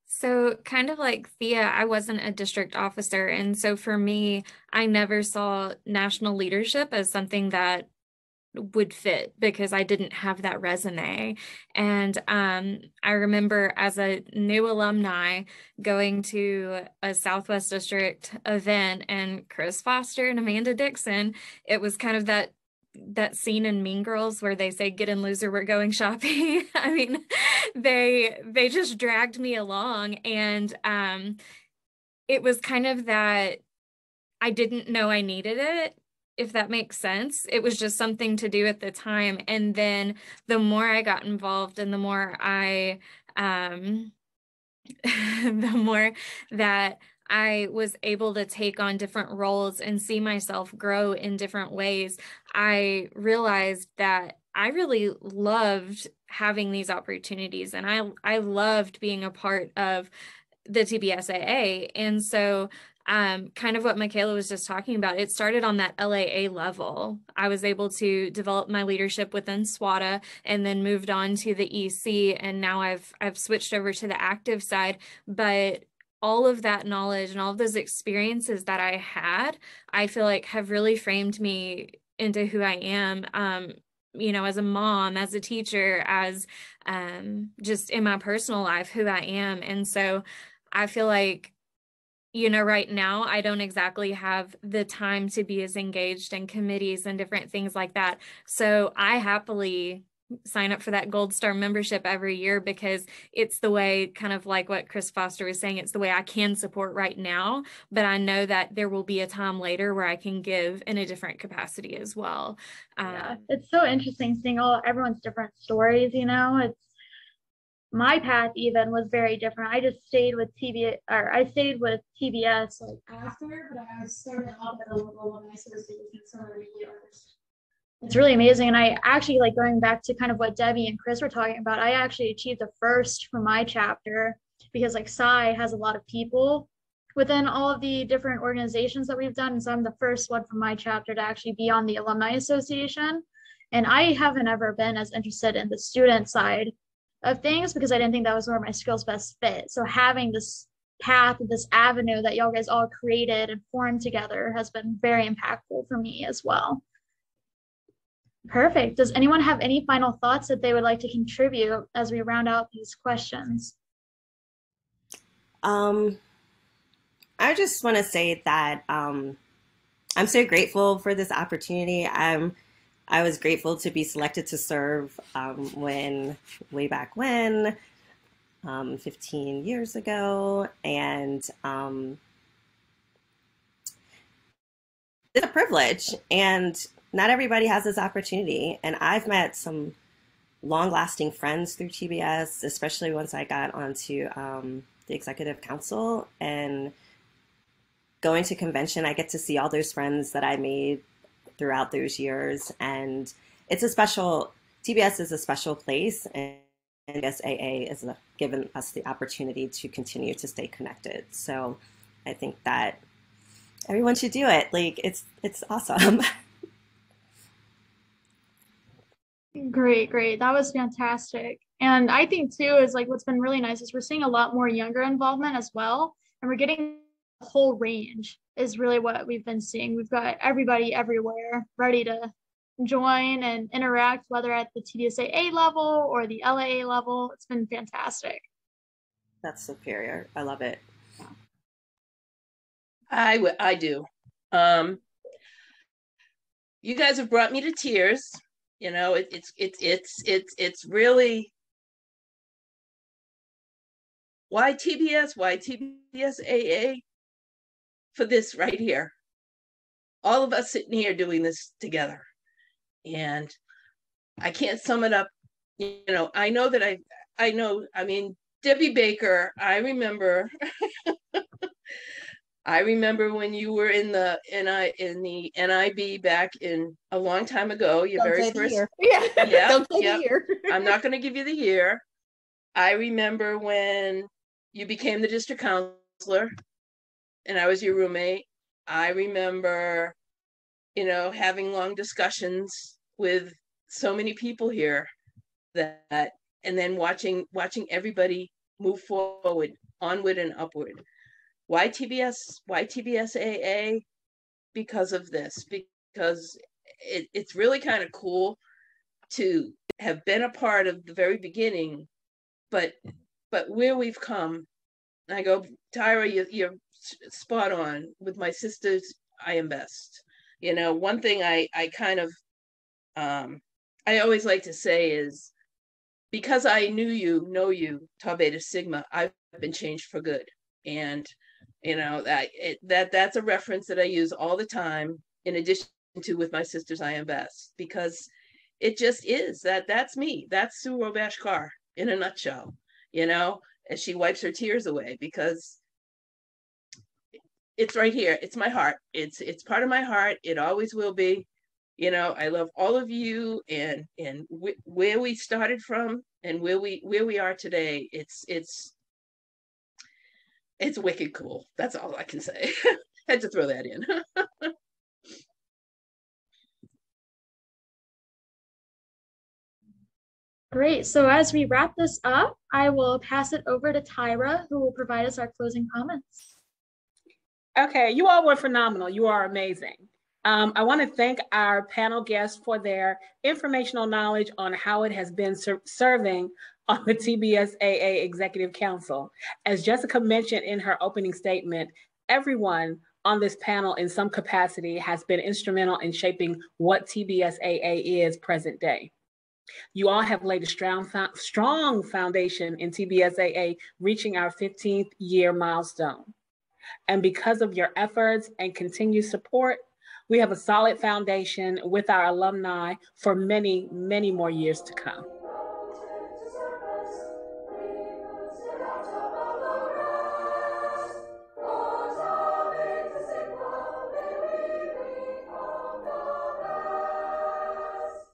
So kind of like Thea, I wasn't a district officer. And so for me, I never saw national leadership as something that would fit, because I didn't have that resume. And I remember as a new alumni going to a Southwest District event, and Chris Foster and Amanda Dixon, it was kind of that scene in Mean Girls where they say, "Get in, loser, we're going shopping." I mean, they just dragged me along, and it was kind of that I didn't know I needed it, if that makes sense. It was just something to do at the time. And then the more I got involved and the more the more that I was able to take on different roles and see myself grow in different ways, I realized that I really loved having these opportunities, and I loved being a part of the TBSAA. And so kind of what Michaela was just talking about, it started on that LAA level. I was able to develop my leadership within SWATA and then moved on to the EC, and now I've switched over to the active side. But all of that knowledge and all of those experiences that I had, I feel like have really framed me into who I am. You know, as a mom, as a teacher, as just in my personal life, who I am. And so I feel like, you know, right now, I don't exactly have the time to be as engaged in committees and different things like that. So I happily sign up for that Gold Star membership every year, because it's the way, kind of like what Chris Foster was saying, it's the way I can support right now. But I know that there will be a time later where I can give in a different capacity as well. Yeah, it's so interesting seeing everyone's different stories, you know. It's my path even was very different. I just stayed with TBS like after, but I started off at a local alumni association so many years. It's really amazing. And I actually, like, going back to kind of what Debbie and Chris were talking about, I actually achieved a first for my chapter, because like SAI has a lot of people within all of the different organizations that we've done. And so I'm the first one from my chapter to actually be on the alumni association. And I haven't ever been as interested in the student side of things, because I didn't think that was where my skills best fit. So having this path, this avenue that y'all guys all created and formed together has been very impactful for me as well. Perfect. Does anyone have any final thoughts that they would like to contribute as we round out these questions? I just want to say that I'm so grateful for this opportunity. I was grateful to be selected to serve way back when, 15 years ago, and it's a privilege, and not everybody has this opportunity. And I've met some long-lasting friends through TBS, especially once I got onto the executive council. And going to convention, I get to see all those friends that I made throughout those years. And it's TBS is a special place, and TBSAA is given us the opportunity to continue to stay connected. So I think that everyone should do it. Like, it's awesome. Great. That was fantastic. And I think too is like what's been really nice is we're seeing a lot more younger involvement as well. And we're getting a whole range is really what we've been seeing. We've got everybody everywhere ready to join and interact, whether at the TBSAA level or the LAA level. It's been fantastic. That's superior. I love it. I do. You guys have brought me to tears. You know, it's really, why TBS, why TBSAA for this right here. All of us sitting here doing this together. And I can't sum it up. You know, I mean, Debbie Baker, I remember when you were in the NIB back in a long time ago. Your Don't very say the first year. Yeah. Don't say the year. I'm not going to give you the year. I remember when you became the district counselor and I was your roommate. I remember, you know, having long discussions with so many people here that, and then watching everybody move forward, onward and upward. Why TBS? Why TBSAA? Because of this, because it's really kind of cool to have been a part of the very beginning, but where we've come. I go, Tyra, you're spot on. With my sisters, I am best. You know, one thing I kind of I always like to say is, because I know you, Tau Beta Sigma, I've been changed for good. And That's a reference that I use all the time, in addition to with my sisters I Am Best, because it just is that's me. That's Sue Robash Carr in a nutshell, as she wipes her tears away, because it's right here. It's my heart. It's part of my heart. It always will be. I love all of you, and where we started from and where we are today. It's wicked cool. That's all I can say. Had to throw that in. Great. So as we wrap this up, I will pass it over to Tyra, who will provide us our closing comments. Okay, you all were phenomenal. You are amazing. I want to thank our panel guests for their informational knowledge on how it has been serving on the TBSAA Executive Council. As Jessica mentioned in her opening statement, everyone on this panel in some capacity has been instrumental in shaping what TBSAA is present day. You all have laid a strong foundation in TBSAA reaching our 15th year milestone. And because of your efforts and continued support, we have a solid foundation with our alumni for many, many more years to come.